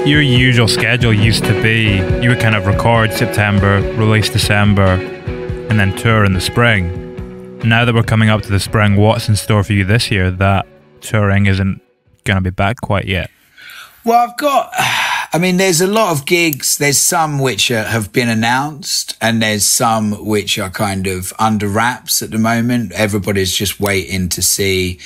your usual schedule used to be you would kind of record September, release December, and then tour in the spring. Now that we're coming up to the spring, what's in store for you this year that touring isn't going to be back quite yet? Well, there's a lot of gigs. There's some which have been announced, and there's some which are kind of under wraps at the moment. Everybody's just waiting to see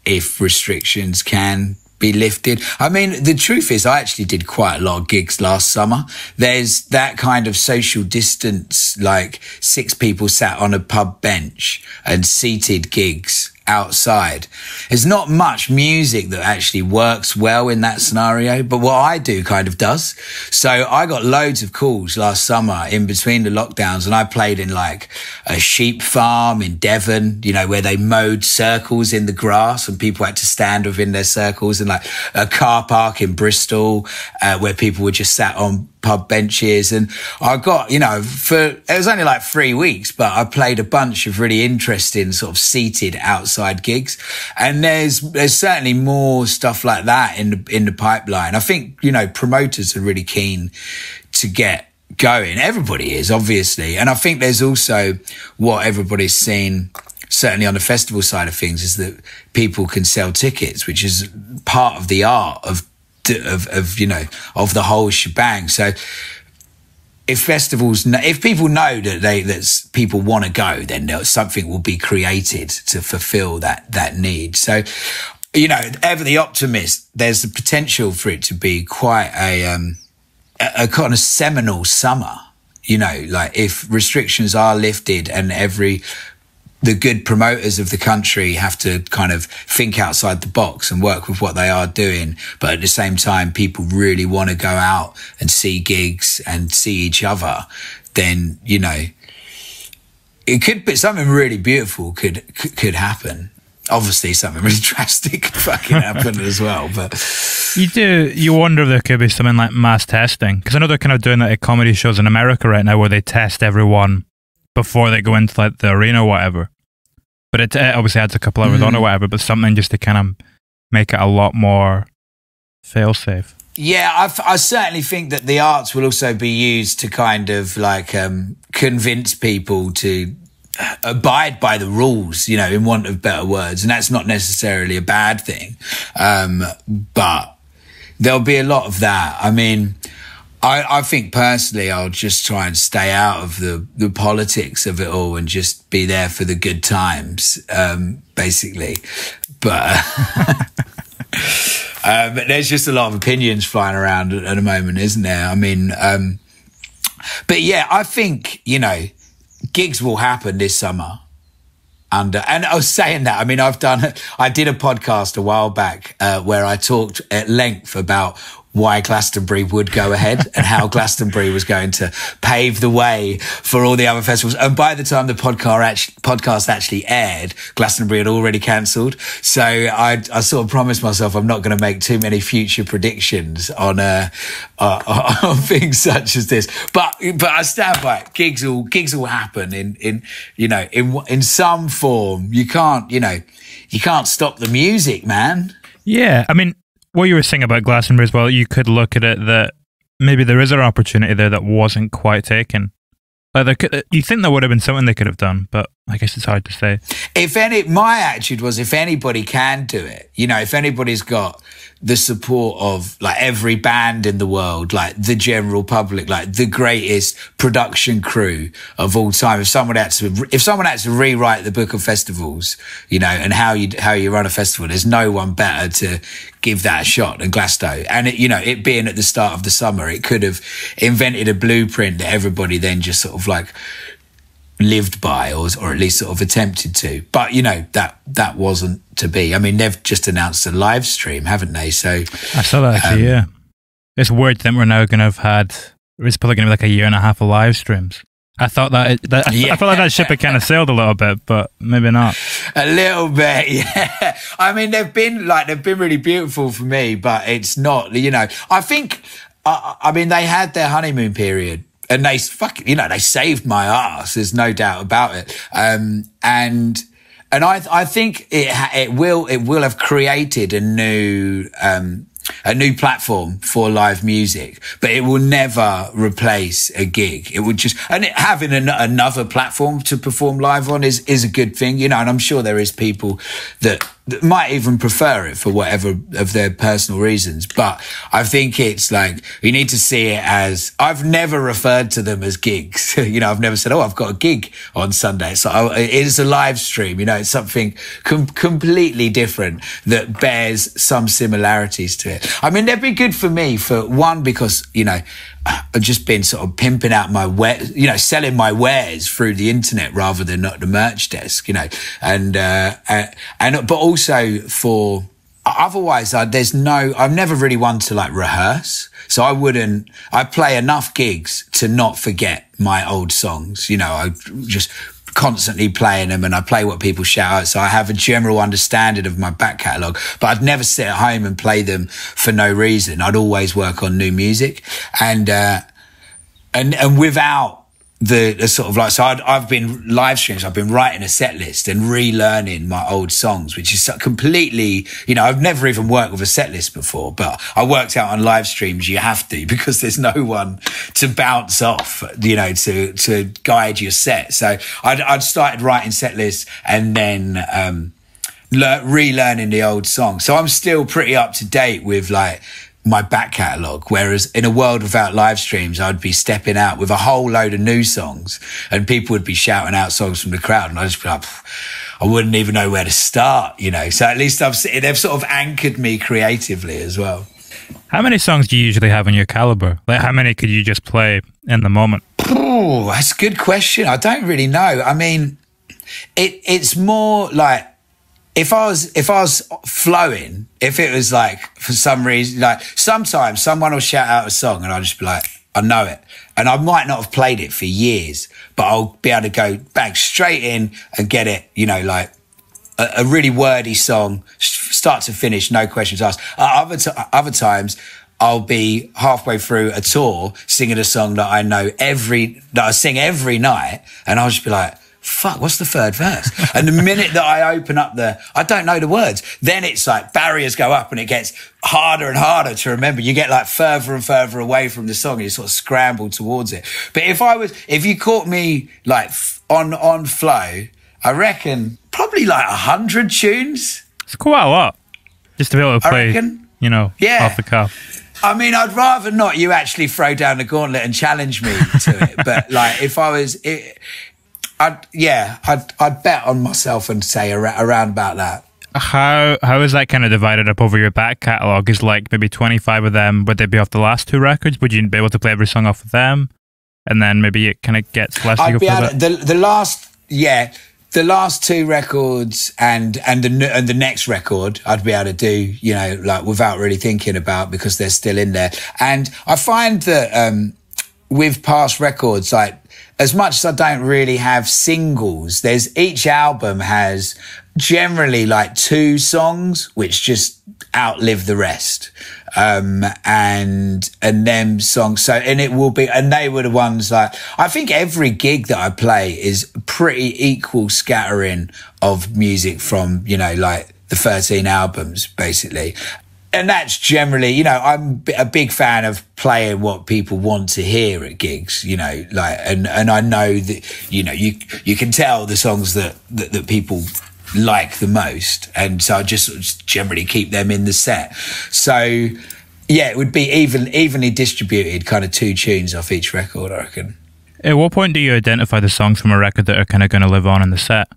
if restrictions can be lifted. I mean, the truth is I actually did quite a lot of gigs last summer. There's that kind of social distance, like 6 people sat on a pub bench and seated gigs outside. There's not much music that actually works well in that scenario, but what I do kind of does. So I got loads of calls last summer in between the lockdowns, and I played in like a sheep farm in Devon, you know, where they mowed circles in the grass and people had to stand within their circles, and like a car park in Bristol, where people were just sat on pub benches. And I got, you know, it was only like 3 weeks, but I played a bunch of really interesting sort of seated outside gigs. And there's certainly more stuff like that in the pipeline. I think, you know, promoters are really keen to get going. Everybody is, obviously. And I think there's also what everybody's seen, certainly on the festival side of things, is that people can sell tickets, which is part of the art of the whole shebang. So if people know that people want to go, then something will be created to fulfill that need. So, you know, ever the optimist, there's the potential for it to be quite a kind of seminal summer. You know, like if restrictions are lifted and the good promoters of the country have to kind of think outside the box and work with what they are doing. But at the same time, people really want to go out and see gigs and see each other. Then, you know, it could be something really beautiful could happen. Obviously, something really drastic could fucking happen as well. But you wonder if there could be something like mass testing. Because I know they're kind of doing that at comedy shows in America right now where they test everyone before they go into like the arena or whatever. But it obviously adds a couple hours on or whatever, but something just to kind of make it a lot more fail-safe. Yeah, I certainly think that the arts will also be used to kind of like convince people to abide by the rules, you know, in want of better words. And that's not necessarily a bad thing. But there'll be a lot of that. I mean, I think personally I'll just try and stay out of the politics of it all and just be there for the good times, basically. But there's just a lot of opinions flying around at the moment, isn't there? I mean, but yeah, I think, you know, gigs will happen this summer. And I was saying that, I mean, I did a podcast a while back where I talked at length about why Glastonbury would go ahead and how Glastonbury was going to pave the way for all the other festivals. And by the time the podcast actually aired, Glastonbury had already cancelled. So I sort of promised myself I'm not going to make too many future predictions on things such as this. But I stand by it. Gigs will happen in some form. You can't stop the music, man. Yeah, I mean, what you were saying about Glastonbury as well, you could look at it that maybe there is an opportunity there that wasn't quite taken. You think there would have been something they could have done, but I guess it's hard to say. My attitude was if anybody can do it, you know, if anybody's got the support of like every band in the world, like the general public, like the greatest production crew of all time, if someone had to rewrite the Book of Festivals, you know, and how you run a festival, there's no one better to give that a shot than Glasto. And it being at the start of the summer, it could have invented a blueprint that everybody then just sort of like lived by, or at least sort of attempted to. But you know, that wasn't to be. I mean, they've just announced a live stream, haven't they? So I saw that actually. Yeah, it's weird that we're now going to have had. It's probably going to be like a year and a half of live streams. I thought I felt like that ship had kind of sailed a little bit, but maybe not. A little bit, yeah. I mean, they've been really beautiful for me, but it's not. You know, I think. I mean, they had their honeymoon period. And they saved my ass. There's no doubt about it. And I think it will have created a new platform for live music, but it will never replace a gig. It would just, and having another platform to perform live on is a good thing, you know, and I'm sure there is people that might even prefer it for whatever of their personal reasons. But I think it's like, you need to see it as, I've never referred to them as gigs. You know, I've never said, oh, I've got a gig on Sunday. So it's a live stream, you know, it's something completely different that bears some similarities to it. I mean, they'd be good for me for one, because, you know, I've just been sort of pimping out my selling my wares through the internet rather than at the merch desk, you know, but also for, otherwise I've never really wanted to like rehearse. So I play enough gigs to not forget my old songs. You know, I just constantly playing them, and I play what people shout out. So I have a general understanding of my back catalogue, but I'd never sit at home and play them for no reason. I'd always work on new music, and without the sort of like, so I've been live streams, I've been writing a set list and relearning my old songs, which is completely, you know, I've never even worked with a set list before, but I worked out on live streams you have to, because there's no one to bounce off, you know, to guide your set. So I'd started writing set lists and then relearning the old songs. So I'm still pretty up to date with like my back catalogue, whereas in a world without live streams, I'd be stepping out with a whole load of new songs and people would be shouting out songs from the crowd, and I'd just be like, I wouldn't even know where to start, you know. So at least they've sort of anchored me creatively as well. How many songs do you usually have in your caliber? Like, how many could you just play in the moment? Oh, that's a good question. I don't really know. I mean, it's more like, if I was flowing, if it was like, for some reason, like sometimes someone will shout out a song and I'll just be like, I know it. And I might not have played it for years, but I'll be able to go back straight in and get it, you know, like a really wordy song, start to finish, no questions asked. Other times I'll be halfway through a tour singing a song that I know that I sing every night, and I'll just be like, fuck, what's the third verse? And the minute that I open up I don't know the words, then it's like barriers go up and it gets harder and harder to remember. You get like further and further away from the song and you sort of scramble towards it. But if you caught me like on flow, I reckon probably like 100 tunes. It's quite a lot. Just to be able to play, you know, off the cuff. I mean, I'd rather not you actually throw down the gauntlet and challenge me to it. But like, if I was... I'd bet on myself and say around about that. How is that kind of divided up over your back catalogue? Is like maybe 25 of them, would they be off the last two records? Would you be able to play every song off of them? And then maybe it kind of gets less to go for that? The last two records and the next record I'd be able to do, you know, like without really thinking about, because they're still in there. And I find that with past records, like, as much as I don't really have singles, each album has generally like 2 songs which just outlive the rest. And them songs. So, and they were the ones like, I think every gig that I play is pretty equal scattering of music from, you know, like the 13 albums basically. And that's generally, you know, I'm a big fan of playing what people want to hear at gigs, you know, like, and I know that, you know, you can tell the songs that people like the most. And so I just generally keep them in the set. So yeah, it would be evenly distributed, kind of 2 tunes off each record, I reckon. At what point do you identify the songs from a record that are kind of going to live on in the set?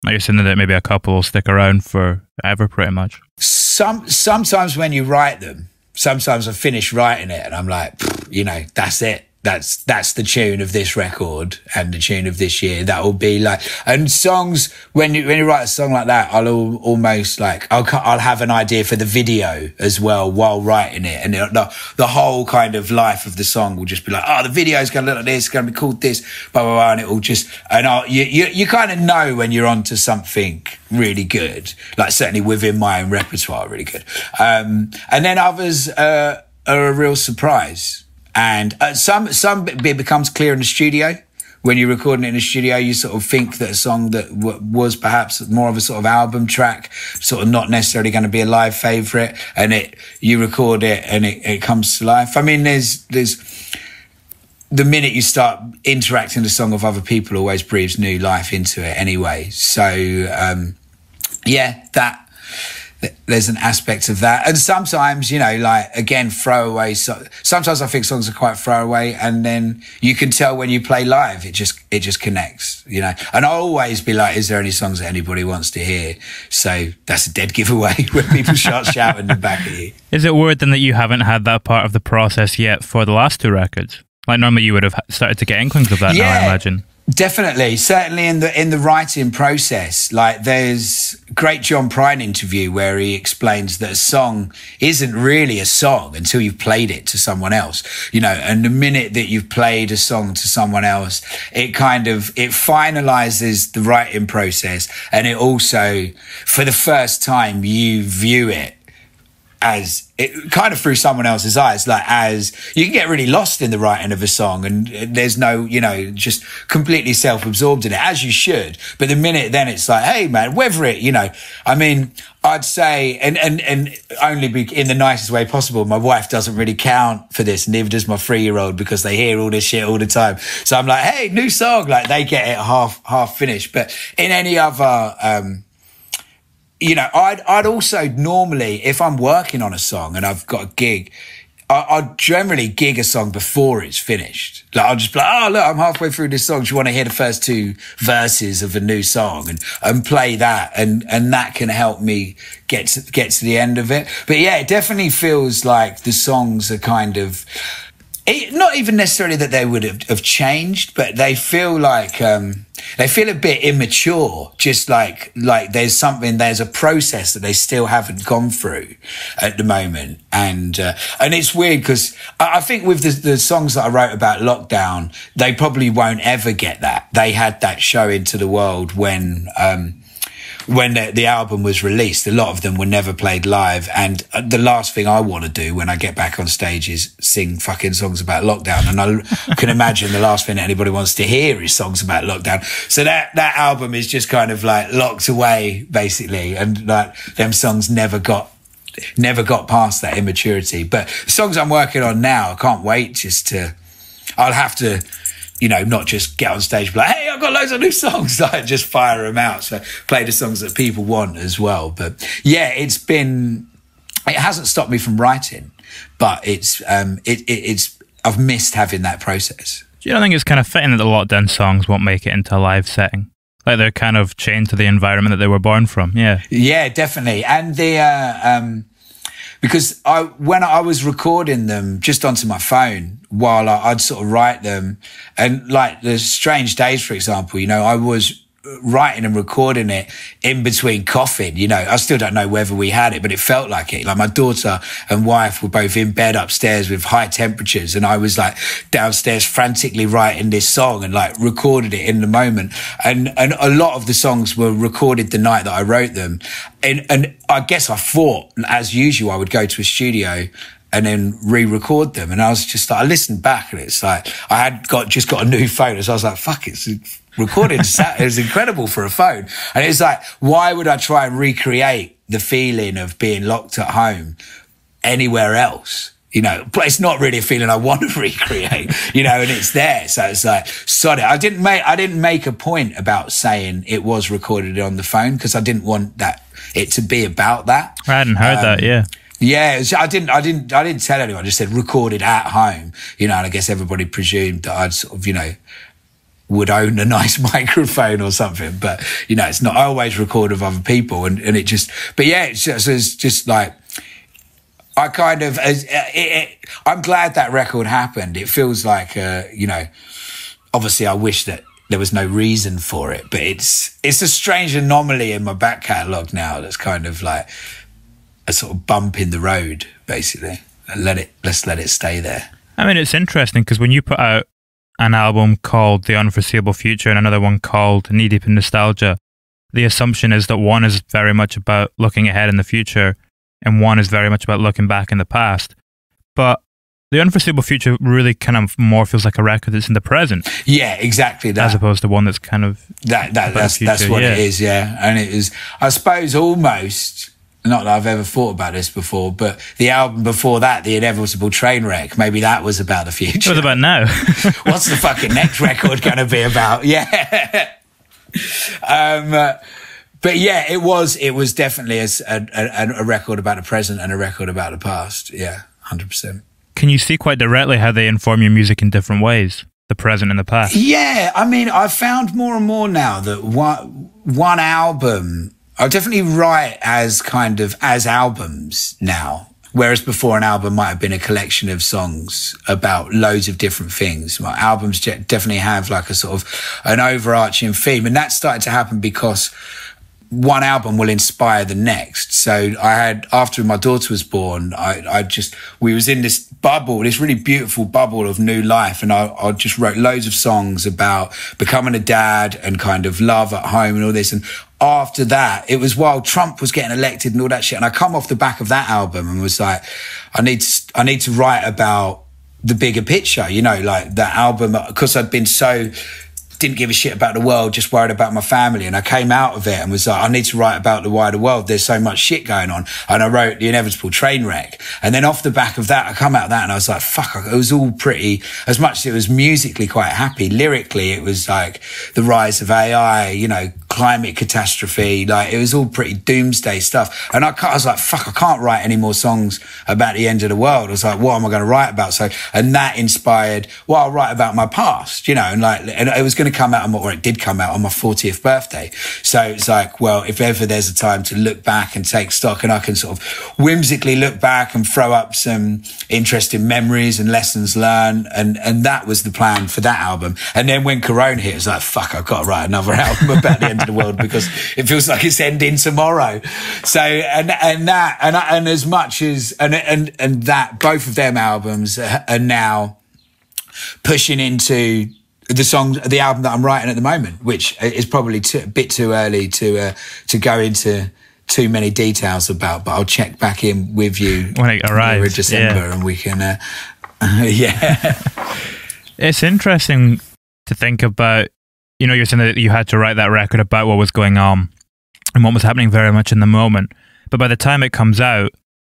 Like you're saying that maybe a couple will stick around forever, pretty much. Sometimes when you write them, sometimes I finish writing it and I'm like, you know, that's it. That's the tune of this record and the tune of this year. That will be like, and songs, when you write a song like that, I'll almost like, I'll have an idea for the video as well while writing it. And the whole kind of life of the song will just be like, oh, the video's going to look like this, it's going to be called this, blah, blah, blah. And it will just, and you kind of know when you're onto something really good, like certainly within my own repertoire, really good. And then others are a real surprise. And some it becomes clear in the studio when you're recording it in a studio, you sort of think that a song that was perhaps more of a sort of album track, sort of not necessarily going to be a live favorite, and you record it and it comes to life. I mean, there's the minute you start interacting the song with other people always breathes new life into it anyway. So, there's an aspect of that. And sometimes, you know, like, again, throwaway. Sometimes I think songs are quite throwaway, and then you can tell when you play live, it just connects, you know. And I'll always be like, is there any songs that anybody wants to hear? So that's a dead giveaway when people start shouting back at you. Is it weird then that you haven't had that part of the process yet for the last 2 records? Like, normally you would have started to get inklings of that now, I imagine. Definitely, certainly in the writing process. Like, there's a great John Prine interview where he explains that a song isn't really a song until you've played it to someone else, you know. And the minute that you've played a song to someone else, it finalizes the writing process, and it also, for the first time, you view it as it kind of through someone else's eyes, like, as you can get really lost in the writing of a song, and there's no, you know, just completely self-absorbed in it, as you should. But the minute then it's like, hey man, whether it, you know, I mean, I'd say, and only be in the nicest way possible, my wife doesn't really count for this, neither does my 3-year-old, because they hear all this shit all the time. So I'm like, hey, new song, like, they get it half finished. But in any other, you know, I'd also normally, if I'm working on a song and I've got a gig, I'd generally gig a song before it's finished. Like, I'll just be like, oh, look, I'm halfway through this song. Do you want to hear the first 2 verses of a new song, and play that? And that can help me get to the end of it. But yeah, it definitely feels like the songs are kind of, not even necessarily that they would have changed, but they feel like, they feel a bit immature, just like there's a process that they still haven't gone through at the moment. And it's weird because I think with the songs that I wrote about lockdown, they probably won't ever get that. They had that show into the world when the album was released. A lot of them were never played live, and the last thing I want to do when I get back on stage is sing fucking songs about lockdown. And I can imagine the last thing that anybody wants to hear is songs about lockdown. So that album is just kind of like locked away, basically, and like them songs never got past that immaturity. But the songs I'm working on now, I can't wait I'll have to, you know, not just get on stage and be like, hey, I've got loads of new songs, like, just fire them out. So play the songs that people want as well. But yeah, it hasn't stopped me from writing, but I've missed having that process. Do you not think it's kind of fitting that the lockdown songs won't make it into a live setting? Like, they're kind of chained to the environment that they were born from. Yeah. Yeah, definitely. And because when I was recording them just onto my phone while I'd sort of write them, and like the Strange Days, for example, you know, I was writing and recording it in between coughing, you know. I still don't know whether we had it, but it felt like it. Like, my daughter and wife were both in bed upstairs with high temperatures, and I was like downstairs frantically writing this song and like recorded it in the moment. And a lot of the songs were recorded the night that I wrote them. And I guess I thought, as usual, I would go to a studio and then re-record them. And I was just like, I listened back, and it's like, I had just got a new phone. So I was like, fuck, it's recorded. It was incredible for a phone. And it's like, why would I try and recreate the feeling of being locked at home anywhere else? You know, but it's not really a feeling I want to recreate, you know, and it's there. So it's like, sorry, I didn't make a point about saying it was recorded on the phone, because I didn't want it to be about that. I hadn't heard that, yeah. Yeah, I didn't tell anyone. I just said recorded at home, you know, and I guess everybody presumed that I'd sort of, you know, would own a nice microphone or something. But, you know, it's not. I always record with other people, and it just, but yeah, it's just like, I kind of, I'm glad that record happened. It feels like, you know, obviously I wish that there was no reason for it, but it's a strange anomaly in my back catalogue now that's kind of like a sort of bump in the road, basically. Let's let it stay there. I mean, it's interesting because when you put out an album called The Unforeseeable Future and another one called Knee Deep in Nostalgia, the assumption is that one is very much about looking ahead in the future and one is very much about looking back in the past. But the Unforeseeable Future really kind of more feels like a record that's in the present. Yeah, exactly that. As opposed to one that's kind of that's what it is, yeah. And it is, I suppose, almost, not that I've ever thought about this before, but the album before that, The Inevitable Trainwreck, maybe that was about the future. What about now? What's the fucking next record going to be about? Yeah. But yeah, it was definitely a record about the present and a record about the past. Yeah, 100%. Can you see quite directly how they inform your music in different ways, the present and the past? Yeah, I mean, I've found more and more now that one album, I definitely write as albums now. Whereas before, an album might have been a collection of songs about loads of different things. My albums definitely have like a sort of an overarching theme. And that started to happen because one album will inspire the next. So I had, after my daughter was born, we was in this bubble, this really beautiful bubble of new life. And I just wrote loads of songs about becoming a dad and kind of love at home and all this. And after that, it was while Trump was getting elected and all that shit. And I come off the back of that album and was like, I need to write about the bigger picture, you know, like that album, because I'd been didn't give a shit about the world, just worried about my family. And I came out of it and was like, I need to write about the wider world. There's so much shit going on. And I wrote The Inevitable Trainwreck. And then off the back of that, I come out of that and I was like, fuck, it was all pretty, as much as it was musically quite happy, lyrically, it was like the rise of AI, you know, climate catastrophe, like it was all pretty doomsday stuff. And I was like, fuck, I can't write any more songs about the end of the world. I was like, what am I going to write about? So, and that inspired, well, I'll write about my past, you know, and it was going to come out or it did come out on my 40th birthday. So it's like, well, if ever there's a time to look back and take stock, and I can sort of whimsically look back and throw up some interesting memories and lessons learned. And that was the plan for that album. And then when Corona hit, it was like, fuck, I've got to write another album about the end of the world because it feels like it's ending tomorrow. So, and as much as, and that, both of them albums are now pushing into the album that I'm writing at the moment, which is probably a bit too early to go into too many details about, but I'll check back in with you when it arrives in December, and we can, yeah. It's interesting to think about, you know, you're saying that you had to write that record about what was going on and what was happening very much in the moment. But by the time it comes out,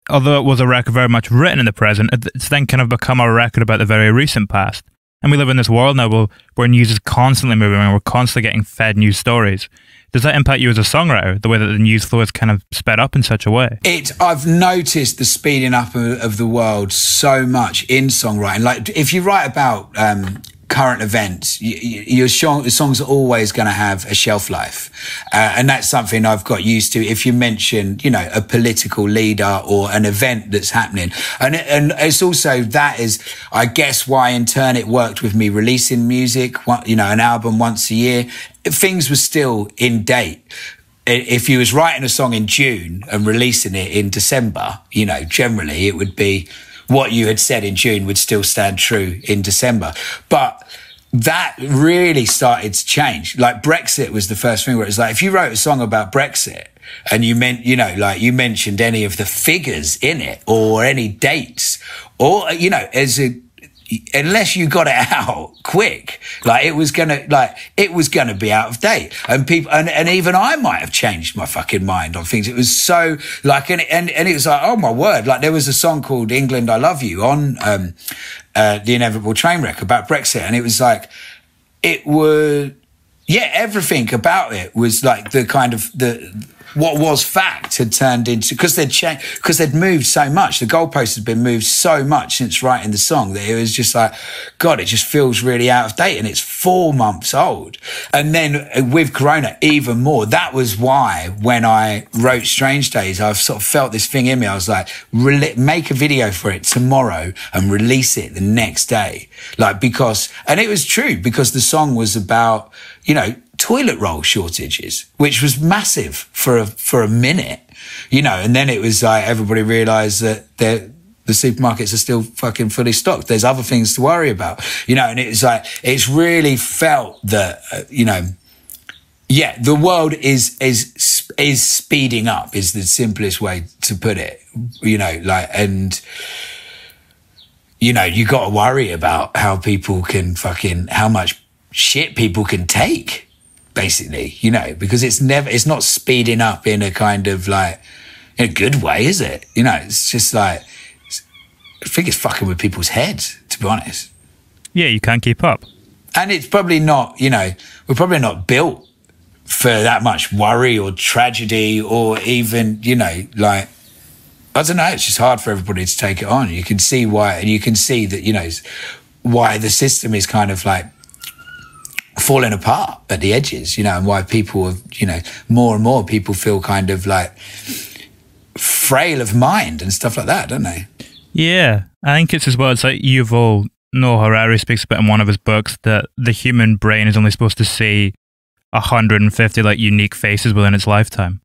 although it was a record very much written in the present, it's then kind of become a record about the very recent past. And we live in this world now where news is constantly moving and we're constantly getting fed news stories. Does that impact you as a songwriter, the way that the news flow is kind of sped up in such a way? I've noticed the speeding up of the world so much in songwriting. Like, if you write about current events, your songs are always going to have a shelf life. And that's something I've got used to. If you mention, you know, a political leader or an event that's happening. And it's also, that is, I guess, why in turn it worked with me releasing music, you know, an album once a year. Things were still in date. If you was writing a song in June and releasing it in December, you know, generally it would be, what you had said in June would still stand true in December. But that really started to change. Like, Brexit was the first thing where it was like, if you wrote a song about Brexit and you mentioned any of the figures in it or any dates, or, you know, unless you got it out quick, it was gonna be out of date. And people, and even I might have changed my fucking mind on things. It was so and it was like, oh my word. Like, there was a song called England, I Love You on, The Inevitable Trainwreck about Brexit. And it was like, everything about it was like the kind of what was fact had turned into, because they'd moved so much. The goalposts had been moved so much since writing the song that it was just like, God, it just feels really out of date, and it's 4 months old. And then with Corona, even more. That was why when I wrote Strange Days, I've sort of felt this thing in me. I was like, make a video for it tomorrow and release it the next day. And it was true, because the song was about, you know, toilet roll shortages, which was massive for a minute, you know, and then it was like everybody realized that the supermarkets are still fucking fully stocked. There's other things to worry about, you know, and it was like, it's really felt that, you know, yeah, the world is speeding up is the simplest way to put it, you know, like, and you know, you got to worry about how how much shit people can take, basically, you know, because it's not speeding up in a kind of like, in a good way, is it? You know, it's just like, I think it's fucking with people's heads, to be honest. Yeah, you can't keep up. And it's probably not, you know, we're probably not built for that much worry or tragedy or even, you know, like, I don't know, it's just hard for everybody to take it on. You can see why, and you can see that, you know, why the system is kind of like falling apart at the edges, you know, and why people have, you know, more and more people feel kind of like frail of mind and stuff like that, don't they? Yeah, I think it's as well, it's like Yuval Noah Harari speaks about in one of his books that the human brain is only supposed to see 150 like unique faces within its lifetime.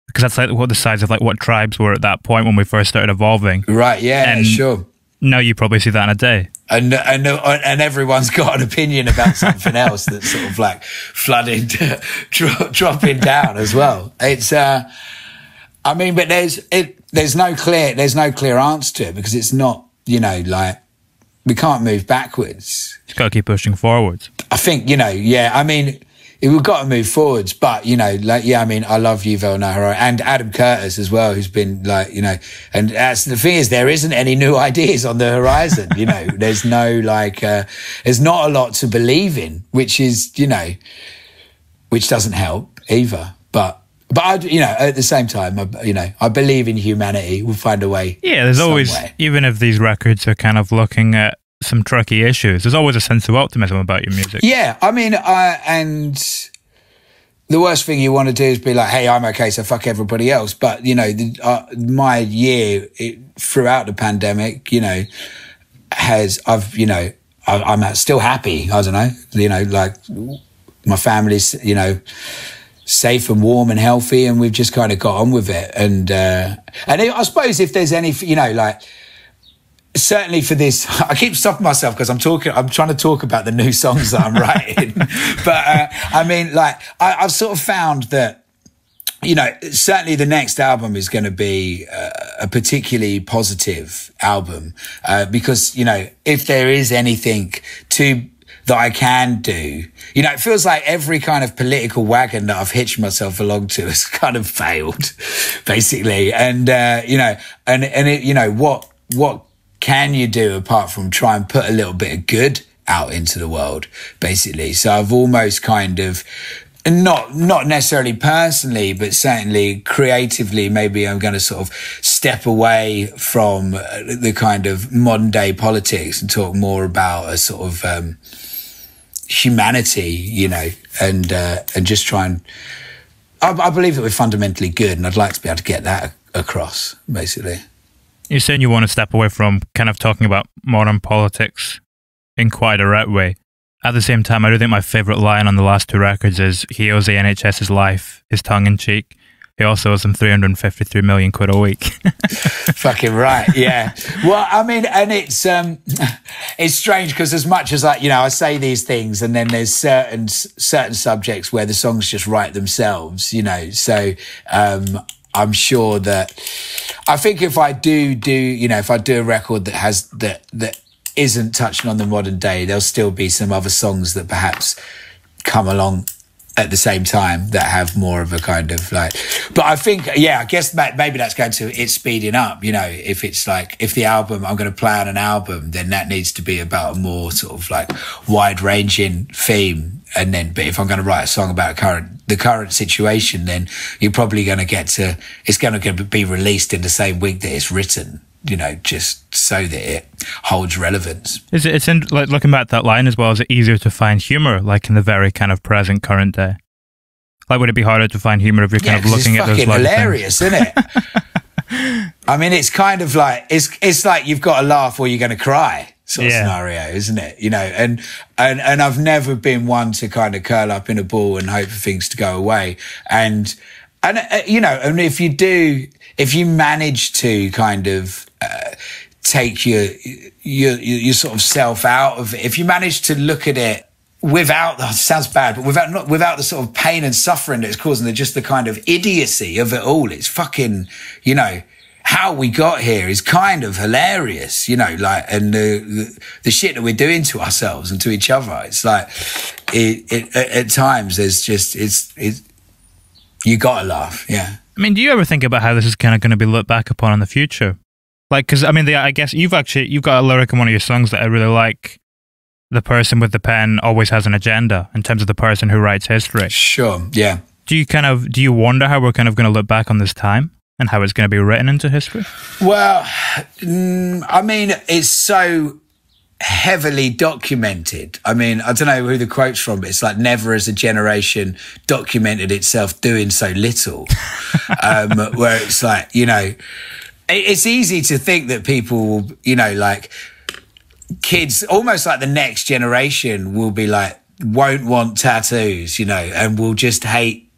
Because that's like what the size of like what tribes were at that point when we first started evolving. Right, yeah, and sure. Now you probably see that in a day. And everyone's got an opinion about something else that's sort of like flooding, dropping down as well. It's, I mean, but there's no clear answer to it because it's not, you know, like, we can't move backwards. Just got to keep pushing forwards. I think, you know, yeah, I mean, we've got to move forwards, but, you know, like, yeah, I mean, I love Yuval Noah Harari and Adam Curtis as well, who's been like, you know, and that's the thing is there isn't any new ideas on the horizon, you know, there's no like, there's not a lot to believe in, which is, you know, which doesn't help either. But I, you know, at the same time, I believe in humanity. We'll find a way. Yeah, there's always, even if these records are kind of looking at some tricky issues, there's always a sense of optimism about your music. Yeah, I mean, and the worst thing you want to do is be like, hey, I'm okay, so fuck everybody else. But, you know, my year throughout the pandemic, you know, I'm still happy. I don't know, you know, like my family's, you know, safe and warm and healthy, and we've just kind of got on with it. And I suppose if there's any, you know, like, certainly for this, I keep stopping myself because I'm trying to talk about the new songs that I'm writing. But I mean, like, I've sort of found that, you know, certainly the next album is going to be a particularly positive album because, you know, if there is anything that I can do, you know, it feels like every kind of political wagon that I've hitched myself along to has kind of failed, basically. And, you know, and it, you know, what can you do apart from try and put a little bit of good out into the world, basically? So I've almost kind of, not necessarily personally, but certainly creatively, maybe I'm going to sort of step away from the kind of modern day politics and talk more about a sort of humanity, you know, and just try and, I believe that we're fundamentally good, and I'd like to be able to get that across, basically. You're saying you want to step away from kind of talking about modern politics in quite a direct way. At the same time, I do think my favourite line on the last two records is he owes the NHS his life, his tongue in cheek. He also owes them 353 million quid a week. Fucking right, yeah. Well, I mean, and it's strange because as much as I say these things, and then there's certain subjects where the songs just write themselves, you know. So I'm sure that I think if I do a record that has that isn't touching on the modern day, there'll still be some other songs that perhaps come along at the same time that have more of a kind of like, but I think, yeah, I guess maybe that's going to, it's speeding up, you know, if it's like, if the album, I'm going to play on an album, then that needs to be about a more sort of like wide ranging theme. And then, but if I'm going to write a song about the current situation, then you're probably going to it's going to be released in the same week that it's written, you know, just so that it holds relevance. It's like looking back at that line as well, is it easier to find humour like in the very kind of present current day? Like, would it be harder to find humour if you're kind of looking at those it's fucking hilarious, isn't it? I mean, it's kind of like, it's like you've got to laugh or you're going to cry sort of scenario, isn't it? You know, and I've never been one to kind of curl up in a ball and hope for things to go away. And you know, and if you manage to kind of take your sort of self out of it, if you manage to look at it without, it sounds bad, but without the sort of pain and suffering that it's causing, just the kind of idiocy of it all, it's fucking, you know, how we got here is kind of hilarious, you know, like, and the shit that we're doing to ourselves and to each other. It's like, at times there's just, you gotta laugh. Yeah. I mean, do you ever think about how this is kind of going to be looked back upon in the future? Like, because I mean, I guess you've got a lyric in one of your songs that I really like. The person with the pen always has an agenda in terms of the person who writes history. Sure. Yeah. Do you wonder how we're kind of going to look back on this time and how it's going to be written into history? Well, I mean, it's so heavily documented. I mean, I don't know who the quote's from, but it's like, never as a generation documented itself doing so little. Where it's like, you know, it's easy to think that people will, you know, like kids, almost like the next generation will be like, won't want tattoos, you know, and will just hate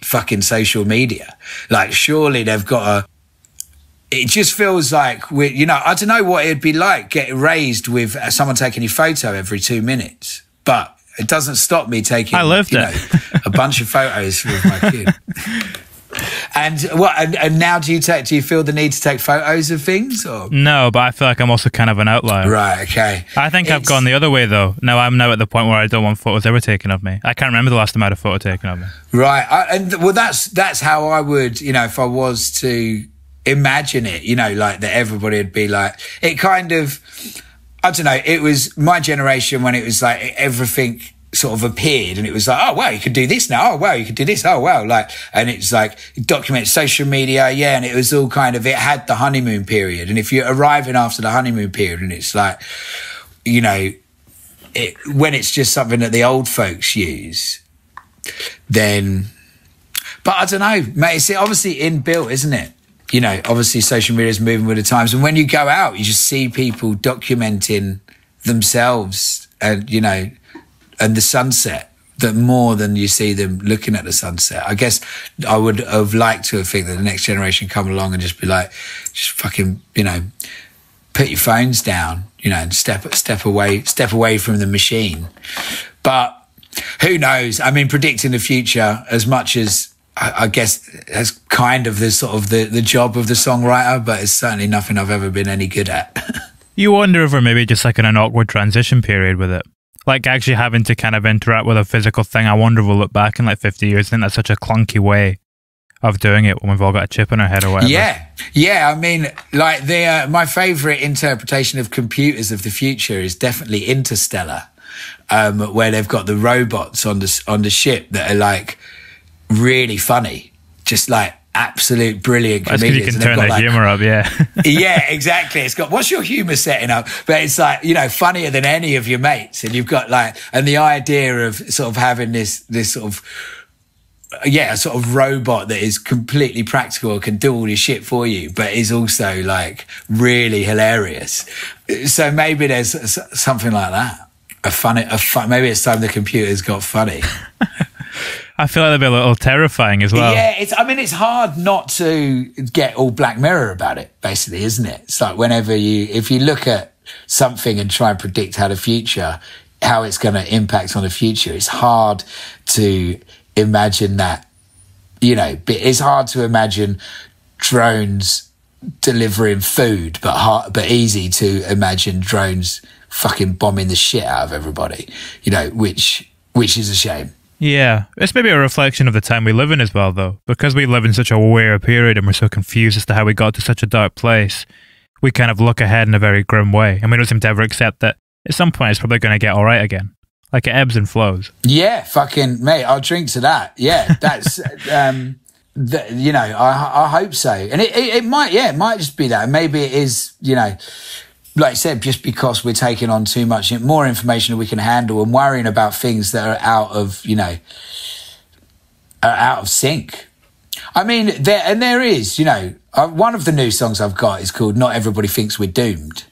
fucking social media. Like, surely they've got to, it just feels like we're, you know, I don't know what it'd be like getting raised with someone taking your photo every 2 minutes, but it doesn't stop me taking, a bunch of photos with my kid. And what? And now do you feel the need to take photos of things? Or? No, but I feel like I'm also kind of an outlier. Right. Okay. I think I've gone the other way though. Now I'm at the point where I don't want photos ever taken of me. I can't remember the last time I had a photo taken of me. Right. That's how I would, you know, if I was to imagine it, you know, like that everybody would be like, it kind of, I don't know, it was my generation when it was like everything sort of appeared and it was like, oh wow, you could do this now, oh wow, you could do this, oh wow, like, and it's like document social media, yeah, and it was all kind of, it had the honeymoon period, and if you're arriving after the honeymoon period and it's like, you know, when it's just something that the old folks use, then, but I don't know, mate, it's obviously inbuilt, isn't it? You know, obviously social media is moving with the times, and when you go out, you just see people documenting themselves and, you know, and the sunset, that more than you see them looking at the sunset. I guess I would have liked to have think that the next generation come along and just be like, just fucking, you know, put your phones down, you know, and step away from the machine. But who knows? I mean, predicting the future, as much as I guess that's kind of the sort of the job of the songwriter, but it's certainly nothing I've ever been any good at. You wonder if we're maybe just like in an awkward transition period with it. Like actually having to kind of interact with a physical thing. I wonder if we'll look back in like 50 years. I think that's such a clunky way of doing it when we've all got a chip in our head or whatever. Yeah. I mean, like my favourite interpretation of computers of the future is definitely Interstellar, where they've got the robots on the ship that are like really funny, just like absolute brilliant comedians. You can turn their humour up, yeah. Yeah, exactly. It's got, what's your humour setting up? But it's like, you know, funnier than any of your mates. And you've got like, and the idea of sort of having this sort of, yeah, a sort of robot that is completely practical, can do all your shit for you, but is also like really hilarious. So maybe there's something like that. Maybe it's time the computers got funny. I feel like they'd be a little terrifying as well. Yeah, it's hard not to get all Black Mirror about it, basically, isn't it? It's like if you look at something and try and predict how it's going to impact on the future, it's hard to imagine that, you know, it's hard to imagine drones delivering food, but easy to imagine drones fucking bombing the shit out of everybody, you know, which is a shame. Yeah, it's maybe a reflection of the time we live in as well, though. Because we live in such a weird period and we're so confused as to how we got to such a dark place, we kind of look ahead in a very grim way. And we don't seem to ever accept that at some point it's probably going to get all right again. Like it ebbs and flows. Yeah, fucking, mate, I'll drink to that. Yeah, that's, you know, I hope so. And it might just be that. Maybe it is, you know, like I said, just because we're taking on too much more information than we can handle and worrying about things that are out of sync. I mean, there is, you know, one of the new songs I've got is called "Not Everybody Thinks We're Doomed,"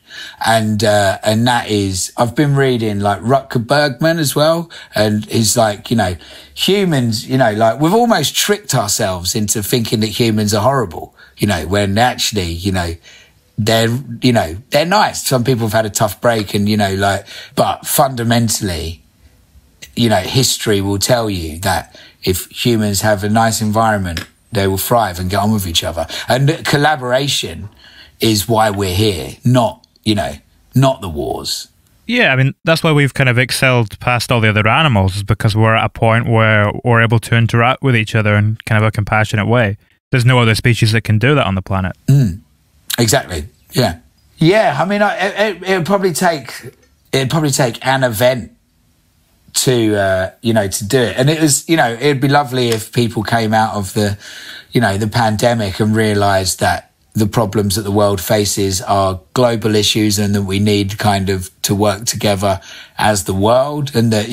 and that is, I've been reading like Rutger Bregman as well, and he's like, you know, humans, you know, like we've almost tricked ourselves into thinking that humans are horrible, you know, when actually, you know, they're nice. Some people have had a tough break and, you know, like, but fundamentally, you know, history will tell you that if humans have a nice environment they will thrive and get on with each other. And collaboration is why we're here, not the wars. Yeah, I mean, that's why we've kind of excelled past all the other animals, is because we're at a point where we're able to interact with each other in kind of a compassionate way. There's no other species that can do that on the planet. Exactly. Yeah. Yeah. I mean, it'd probably take an event to do it. And it was, it'd be lovely if people came out of the pandemic and realised that the problems that the world faces are global issues and that we need kind of to work together as the world, and that,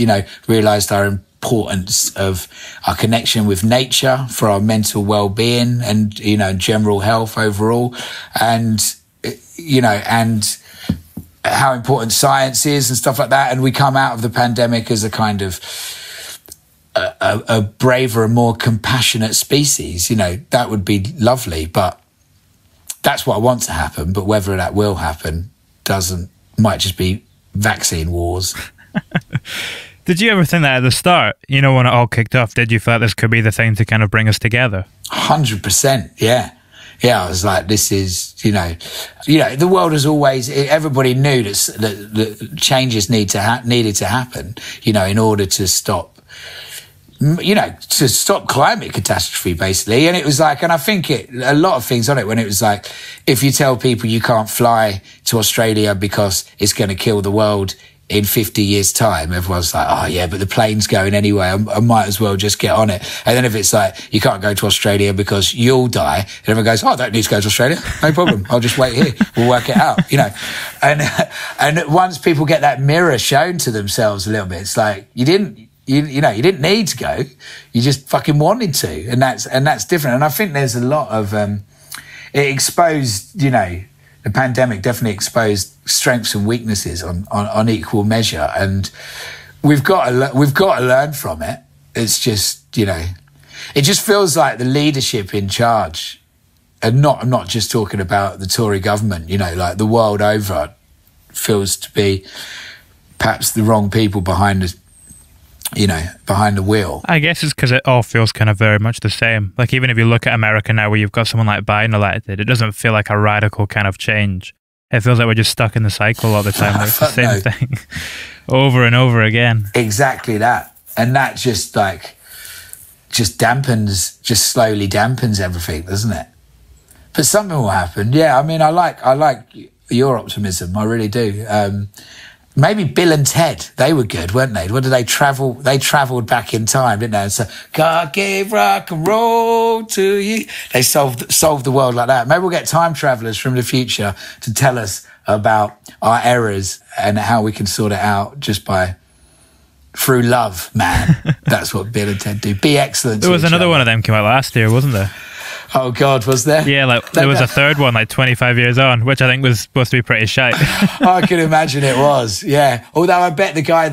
realised our importance of our connection with nature for our mental well-being and, general health overall, and, and how important science is and stuff like that. And we come out of the pandemic as a kind of a braver and more compassionate species. That would be lovely, but that's what I want to happen. But whether that will happen might just be vaccine wars. Did you ever think that at the start, when it all kicked off, did you feel like this could be the thing to kind of bring us together? 100%, yeah. Yeah, I was like, this is, the world has always, everybody knew that changes needed to happen, in order to stop, to stop climate catastrophe, basically. And it was like, and I think a lot of things on it, when it was like, if you tell people you can't fly to Australia because it's going to kill the world in 50 years' time, everyone's like, oh yeah, but the plane's going anyway, I might as well just get on it. And then if it's like, you can't go to Australia because you'll die, and everyone goes, oh, I don't need to go to Australia, no problem, I'll just wait here, we'll work it out, And once people get that mirror shown to themselves a little bit, it's like, you didn't need to go, you just fucking wanted to, and that's different. And I think there's a lot of it exposed, the pandemic definitely exposed strengths and weaknesses on equal measure, and we've got to learn from it. It's just, it just feels like the leadership in charge, and I'm not just talking about the Tory government, like the world over, feels to be perhaps the wrong people behind the wheel. I guess it's because it all feels kind of very much the same. Like, even if you look at America now, where you've got someone like Biden elected, it doesn't feel like a radical kind of change. It feels like we're just stuck in the cycle all the time. It's the same thing over and over again. Exactly that. And that just slowly dampens everything, doesn't it? But something will happen. Yeah, I mean, I like your optimism. I really do. Maybe Bill and Ted, they were good, weren't they? What did they travel? They travelled back in time, didn't they? And so, God gave rock and roll to you. They solved the world like that. Maybe we'll get time travellers from the future to tell us about our errors and how we can sort it out just through love, man. That's what Bill and Ted do. Be excellent. There was another one of them came out last year, wasn't there? Oh, God, was there? Yeah, there was a third one, 25 years on, which I think was supposed to be pretty shite. I can imagine it was, yeah. Although I bet the guy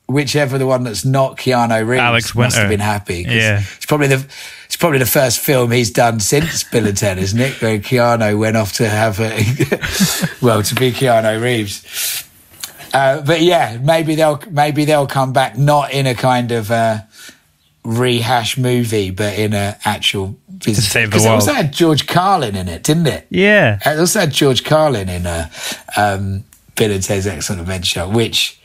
whichever the one that's not Keanu Reeves, Alex Winter, must have been happy. Yeah. It's probably the first film he's done since Bill and Ted, isn't it? Where Keanu went off to have to be Keanu Reeves. But yeah, maybe they'll come back, not in a kind of rehash movie, but in an actual to save the world. Because it also had George Carlin in it, didn't it? Yeah. It also had George Carlin in Bill and Ted's Excellent Adventure, which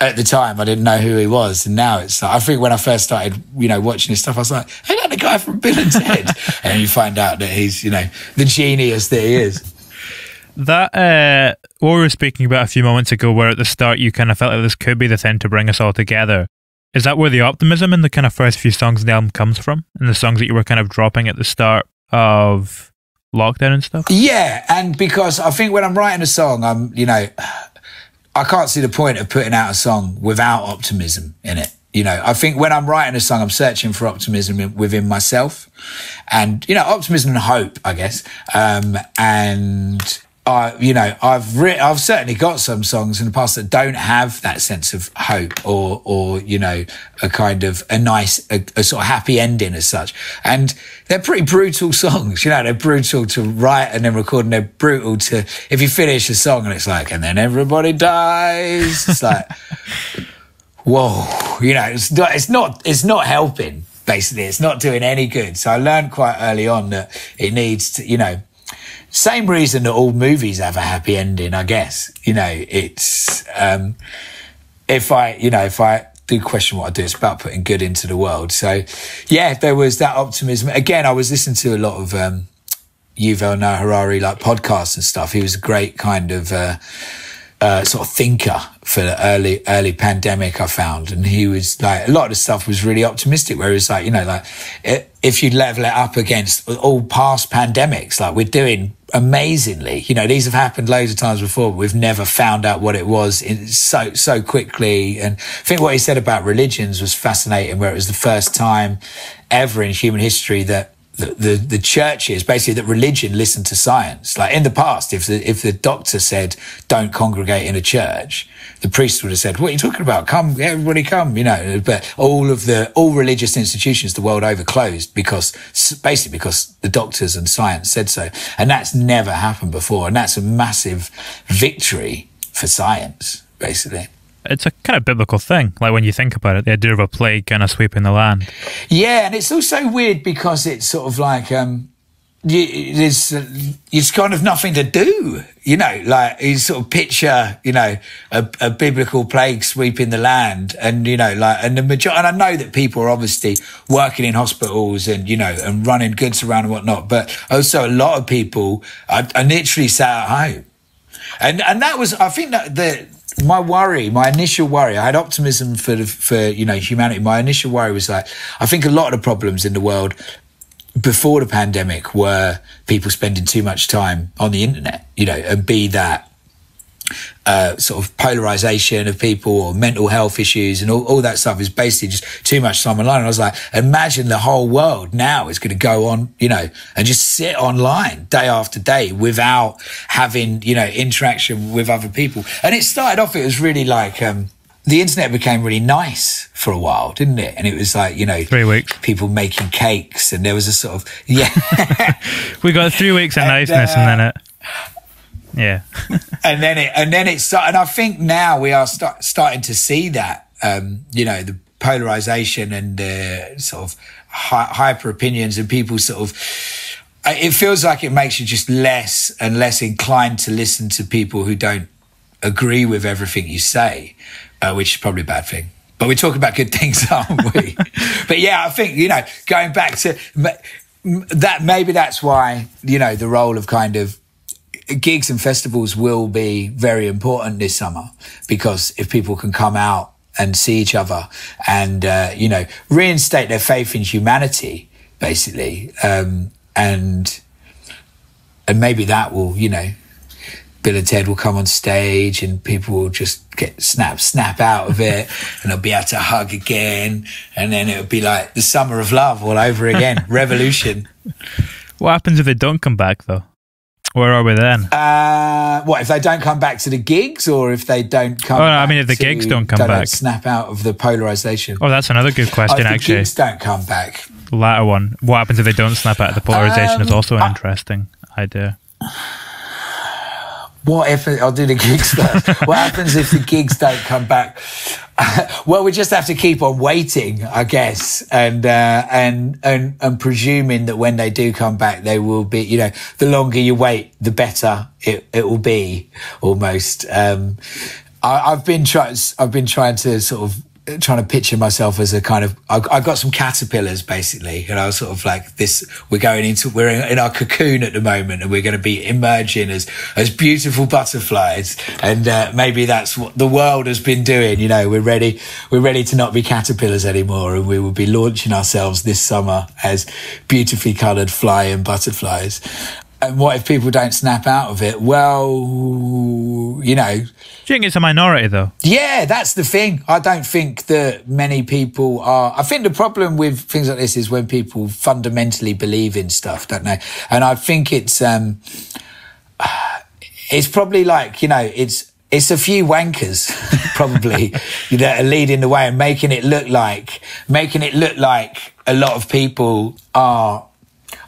at the time I didn't know who he was, and now it's like, I think when I first started, watching his stuff, I was like, hey, that the guy from Bill and Ted, and you find out that he's, the genius that he is. That what we were speaking about a few moments ago, where at the start you kind of felt like this could be the thing to bring us all together. Is that where the optimism in the kind of first few songs in the album comes from? And the songs that you were kind of dropping at the start of lockdown and stuff? Yeah, and because I think when I'm writing a song, I can't see the point of putting out a song without optimism in it. I think when I'm writing a song, I'm searching for optimism within myself, and optimism and hope, I guess. And I've certainly got some songs in the past that don't have that sense of hope or a kind of a nice, a sort of happy ending as such. And they're pretty brutal songs, they're brutal to write and then record, and they're brutal to, if you finish a song and it's like, and then everybody dies, it's like, whoa, it's not helping. basically. It's not doing any good. So I learned quite early on that it needs to, you know, same reason that all movies have a happy ending, I guess. You know, it's, if I do question what I do, it's about putting good into the world. So yeah, there was that optimism. Again, I was listening to a lot of, Yuval Noah Harari, like podcasts and stuff. He was a great kind of, sort of thinker for the early pandemic, I found. And he was like, a lot of the stuff was really optimistic, where it was like, you know, like if you level it up against all past pandemics, like we're doing amazingly. You know, these have happened loads of times before, but we've never found out what it was so quickly. And I think what he said about religions was fascinating, where it was the first time ever in human history that the churches, basically, that religion listened to science. Like in the past, if the doctor said don't congregate in a church, the priest would have said, "What are you talking about? Come, everybody come!" You know. But all religious institutions the world over closed because the doctors and science said so, and that's never happened before, and that's a massive victory for science, basically. It's a kind of biblical thing, like when you think about it, the idea of a plague kind of sweeping the land. Yeah, and it's also weird because it's sort of like there's kind of nothing to do, you know, like you sort of picture, you know, a biblical plague sweeping the land, and you know, like, and and I know that people are obviously working in hospitals and, you know, and running goods around and whatnot, but also a lot of people are literally sat at home, and that was, I think that my initial worry, I had optimism for you know, humanity. My initial worry was like, I think a lot of the problems in the world before the pandemic were people spending too much time on the internet, you know, and be that sort of polarization of people or mental health issues and all that stuff is basically just too much time online. And I was like, imagine the whole world now is going to go on, you know, and just sit online day after day without having, you know, interaction with other people. And it started off, it was really like, the internet became really nice for a while, didn't it? And it was like, you know, 3 weeks, people making cakes, and there was a sort of, yeah. We got 3 weeks of niceness, and then it, yeah. and then it started, and I think now we are starting to see that, you know, the polarization and the sort of hyper opinions, and people sort of, it feels like it makes you just less and less inclined to listen to people who don't agree with everything you say, which is probably a bad thing. But we're talking about good things, aren't we? But yeah, I think, you know, going back to that, maybe that's why, you know, the role of kind of gigs and festivals will be very important this summer, because if people can come out and see each other and, you know, reinstate their faith in humanity, basically, and maybe that will, you know, Bill and Ted will come on stage and people will just get snap out of it, and they'll be able to hug again, and then it'll be like the summer of love all over again. Revolution. What happens if they don't come back, though? Where are we then? What, if they don't come back to the gigs, or if they don't come back? I mean, if the gigs don't come back. Snap out of the polarization. Oh, that's another good question, actually. If the gigs don't come back. The latter one. What happens if they don't snap out of the polarization is also an interesting idea. What if, I'll do the gigs first. What happens if the gigs don't come back? Well, we just have to keep on waiting, I guess, and presuming that when they do come back, they will be, you know, the longer you wait, the better it will be, almost. I've been trying to sort of trying to picture myself as a kind of, I got some caterpillars basically, and I was sort of like this, we're in our cocoon at the moment, and we're going to be emerging as beautiful butterflies, and maybe that's what the world has been doing, you know, we're ready to not be caterpillars anymore, and we will be launching ourselves this summer as beautifully coloured flying butterflies. And what if people don't snap out of it? Well, you know. Do you think it's a minority, though? Yeah, that's the thing. I don't think that many people are. I think the problem with things like this is when people fundamentally believe in stuff, don't they? And I think it's probably like, you know, it's a few wankers probably that are leading the way and making it look like a lot of people are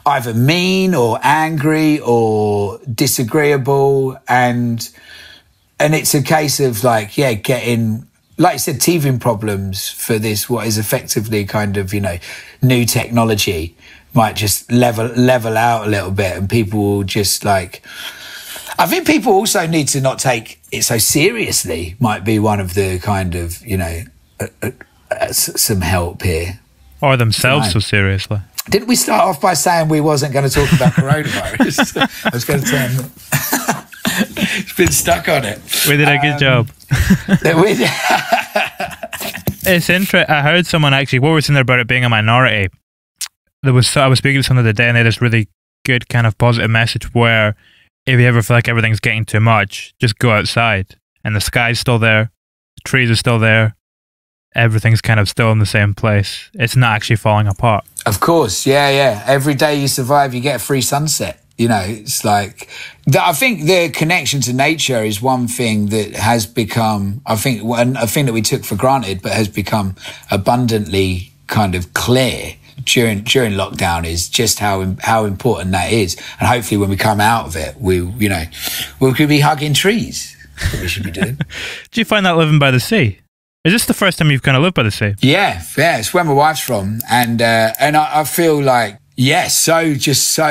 either mean or angry or disagreeable, and it's a case of like, yeah, getting like you said, teething problems for this, what is effectively kind of, new technology might just level out a little bit, and people will just like, I think people also need to not take it so seriously might be one of the kind of, some help here. Or themselves so seriously. Didn't we start off by saying we wasn't going to talk about coronavirus? I was going to turn. It's been stuck on it. We did a good job. It's interesting. I heard someone actually, what was in there about it being a minority? I was speaking to someone the other day, and they had this really good kind of positive message where if you ever feel like everything's getting too much, just go outside, and the sky's still there, the trees are still there, everything's kind of still in the same place. It's not actually falling apart. Of course, yeah. Every day you survive, you get a free sunset. It's like, I think the connection to nature is one thing that has become, a thing that we took for granted, but has become abundantly kind of clear during lockdown, is just how important that is. And hopefully when we come out of it, we could be hugging trees. That's what we should be doing. Do you find that living by the sea? Is this the first time you've kind of lived by the sea? Yeah. It's where my wife's from. And I feel like, yes, so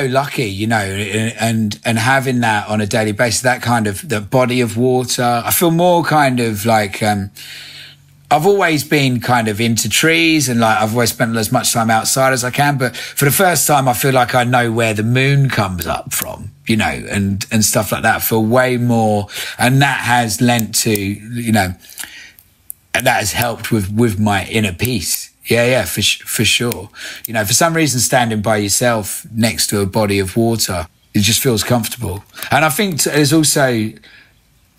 lucky, and having that on a daily basis, that kind of, the body of water. I feel more kind of like, I've always been kind of into trees, and like I've always spent as much time outside as I can. But for the first time, I feel like I know where the moon comes up from, and stuff like that. I feel way more, and that has lent to, that has helped with my inner peace. Yeah, for sure. For some reason, standing by yourself next to a body of water, it just feels comfortable. And I think there's also,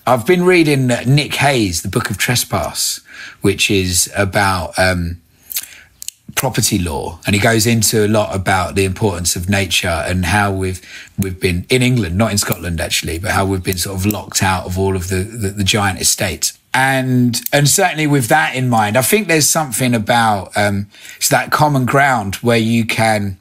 I've been reading Nick Hayes, the Book of Trespass, which is about property law, and he goes into a lot about the importance of nature and how we've been in England, not in Scotland actually, but how we've been sort of locked out of all of the giant estates. And certainly with that in mind, I think there's something about it's that common ground where you can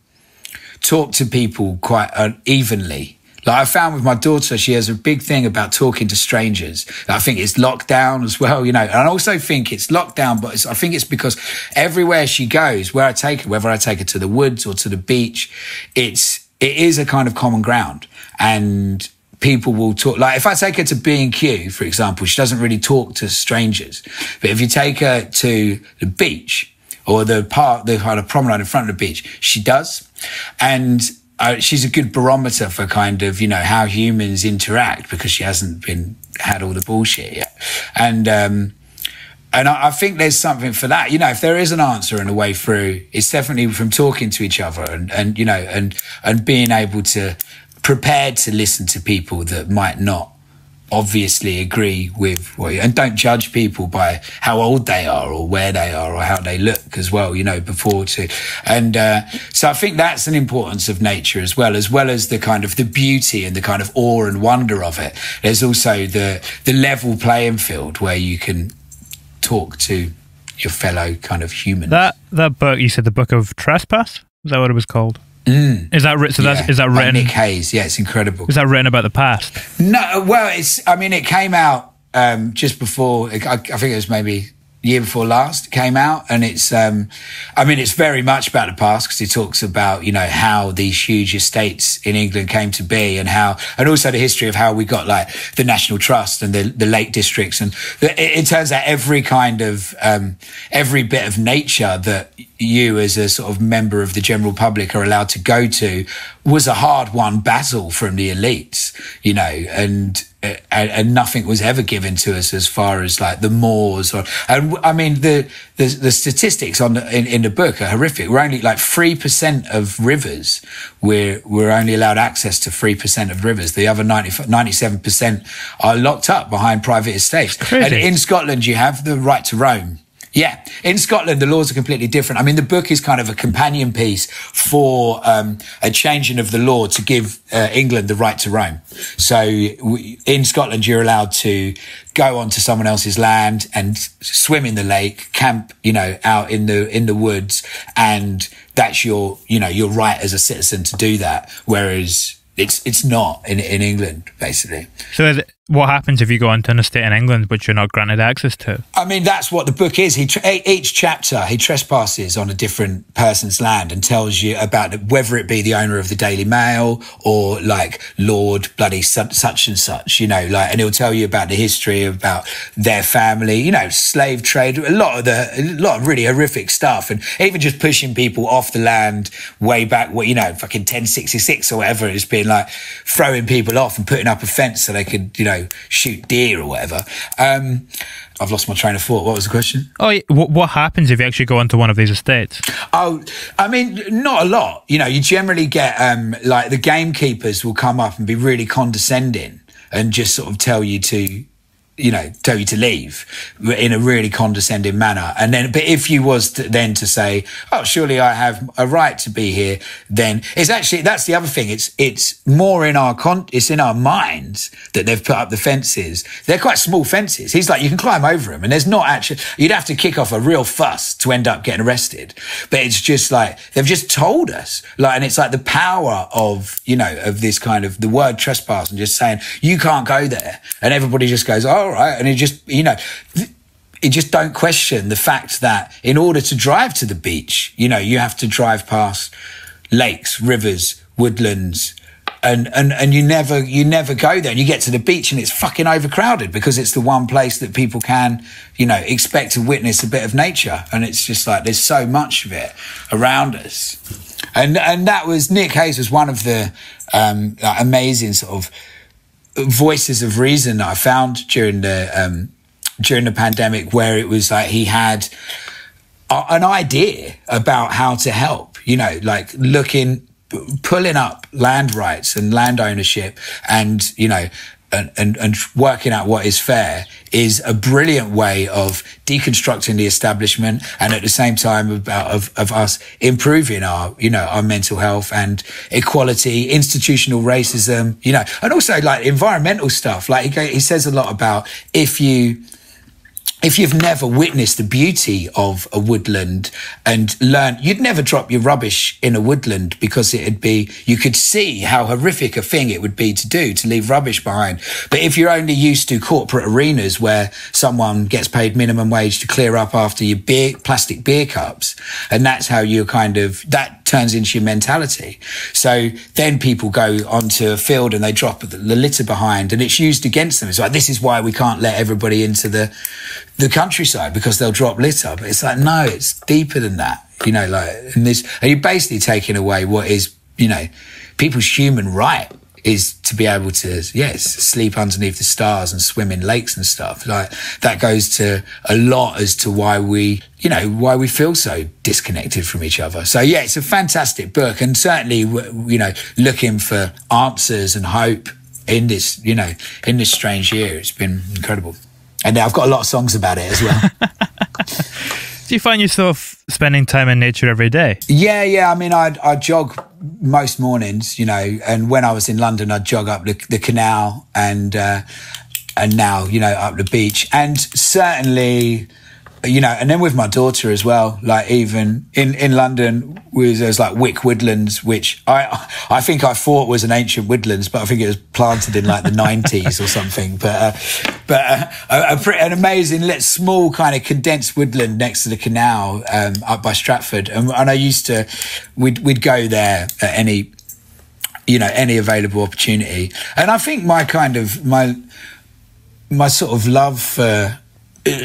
talk to people quite evenly. Like I found with my daughter, she has a big thing about talking to strangers. I think it's lockdown as well, and I also think it's lockdown, but I think it's because everywhere she goes, where I take her, whether I take her to the woods or to the beach, it is a kind of common ground. And people will talk, like if I take her to B&Q, for example, she doesn't really talk to strangers. But if you take her to the beach or the park, the kind of promenade in front of the beach, she does. And she's a good barometer for kind of, how humans interact, because she hasn't had all the bullshit yet. And I think there's something for that. If there is an answer and a way through, it's definitely from talking to each other and being able to, prepared to listen to people that might not obviously agree with and don't judge people by how old they are or where they are or how they look as well, before to. And so I think that's an importance of nature as well as the kind of the beauty and the kind of awe and wonder of it. There's also the level playing field where you can talk to your fellow kind of humans. That book, you said the Book of Trespass? Is that what it was called? Is that written? By Nick Hayes? Yeah, it's incredible. Is that written about the past? No, well, it came out just before. I think it was maybe year before last. It came out, and it's very much about the past, because he talks about how these huge estates in England came to be, and also the history of how we got like the National Trust and the Lake Districts, and it turns out every kind of every bit of nature that you as a sort of member of the general public are allowed to go to was a hard-won battle from the elites, and nothing was ever given to us as far as like the moors the statistics in the book are horrific. We're only like 3% of rivers. We're only allowed access to 3% of rivers. The other 97% are locked up behind private estates. And in Scotland, you have the right to roam. Yeah. In Scotland, the laws are completely different. The book is kind of a companion piece for a changing of the law to give England the right to roam. So in Scotland, you're allowed to go onto someone else's land and swim in the lake, camp, out in the woods. And that's your right as a citizen to do that. Whereas it's not in England, basically. So What happens if you go onto an estate in England which you're not granted access to? I mean, that's what the book is. Each chapter, he trespasses on a different person's land and tells you about it, whether it be the owner of the Daily Mail or like Lord bloody such and such, you know, like, and he'll tell you about the history, about their family, you know, slave trade, a lot of really horrific stuff, and even just pushing people off the land way back, you know, fucking 1066 or whatever, it's been like throwing people off and putting up a fence so they could, you know, shoot deer or whatever. I've lost my train of thought. What was the question? Oh, yeah. What happens if you actually go onto one of these estates? Oh, I mean, not a lot. You know, you generally get like the gamekeepers will come up and be really condescending and just sort of tell you to leave in a really condescending manner. And then, but if you was to say, oh, surely I have a right to be here, then it's actually, that's the other thing. It's more in it's in our minds that they've put up the fences. They're quite small fences. He's like, you can climb over them, and there's not actually, you'd have to kick off a real fuss to end up getting arrested. But it's just like, they've just told us, like, and it's like the power of, you know, of this kind of the word trespass and just saying, you can't go there. And everybody just goes, oh, all right. And it just, you know, it just don't question the fact that in order to drive to the beach, you know, you have to drive past lakes, rivers, woodlands, and you never go there, and you get to the beach and it's fucking overcrowded because it's the one place that people can, you know, expect to witness a bit of nature. And it's just like, there's so much of it around us. And that was, Nick Hayes was one of the amazing sort of voices of reason that I found during the pandemic, where it was like he had an idea about how to help, you know, like pulling up land rights and land ownership, and, you know, and working out what is fair is a brilliant way of deconstructing the establishment, and at the same time of us improving our, you know, our mental health and equality, institutional racism, you know, and also like environmental stuff. Like he says a lot about if you've never witnessed the beauty of a woodland and learned, you'd never drop your rubbish in a woodland because you could see how horrific a thing it would be to leave rubbish behind. But if you're only used to corporate arenas where someone gets paid minimum wage to clear up after your plastic beer cups, and that's how you that turns into your mentality. So then people go onto a field and they drop the litter behind, and it's used against them. It's like, this is why we can't let everybody into the countryside, because they'll drop litter. But it's like, no, it's deeper than that, you know, like, and you're basically taking away what is, you know, people's human right is to be able to, sleep underneath the stars and swim in lakes and stuff. Like, that goes to a lot as to why we feel so disconnected from each other. So yeah, it's a fantastic book, and certainly, you know, looking for answers and hope in this, you know, in this strange year, it's been incredible. And I've got a lot of songs about it as well. Do you find yourself spending time in nature every day? Yeah. I mean, I jog most mornings, you know, and when I was in London, I'd jog up the canal and now, you know, up the beach. And certainly, you know, and then with my daughter as well, like even in London, there's like Wick Woodlands, which I think I thought was an ancient woodlands, but I think it was planted in like the 90s or something. But an amazing small kind of condensed woodland next to the canal up by Stratford. And I we'd go there at any available opportunity. And I think my sort of love for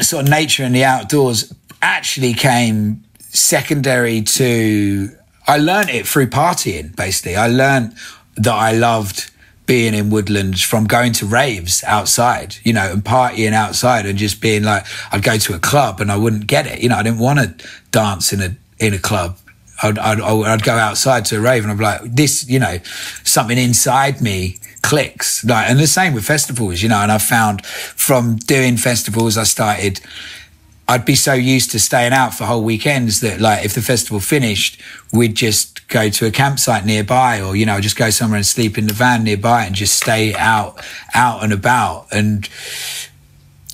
sort of nature and the outdoors actually came secondary to, I learned it through partying, basically. I learned that I loved being in woodlands from going to raves outside, you know, and partying outside, and just being like, I'd go to a club and I wouldn't get it. You know, I didn't want to dance in a club. I'd go outside to a rave and I'd be like, this, you know, something inside me clicks. Like, and the same with festivals, you know, and I found from doing festivals, I'd be so used to staying out for whole weekends that, like, if the festival finished, we'd just go to a campsite nearby, or, you know, just go somewhere and sleep in the van nearby and just stay out and about. And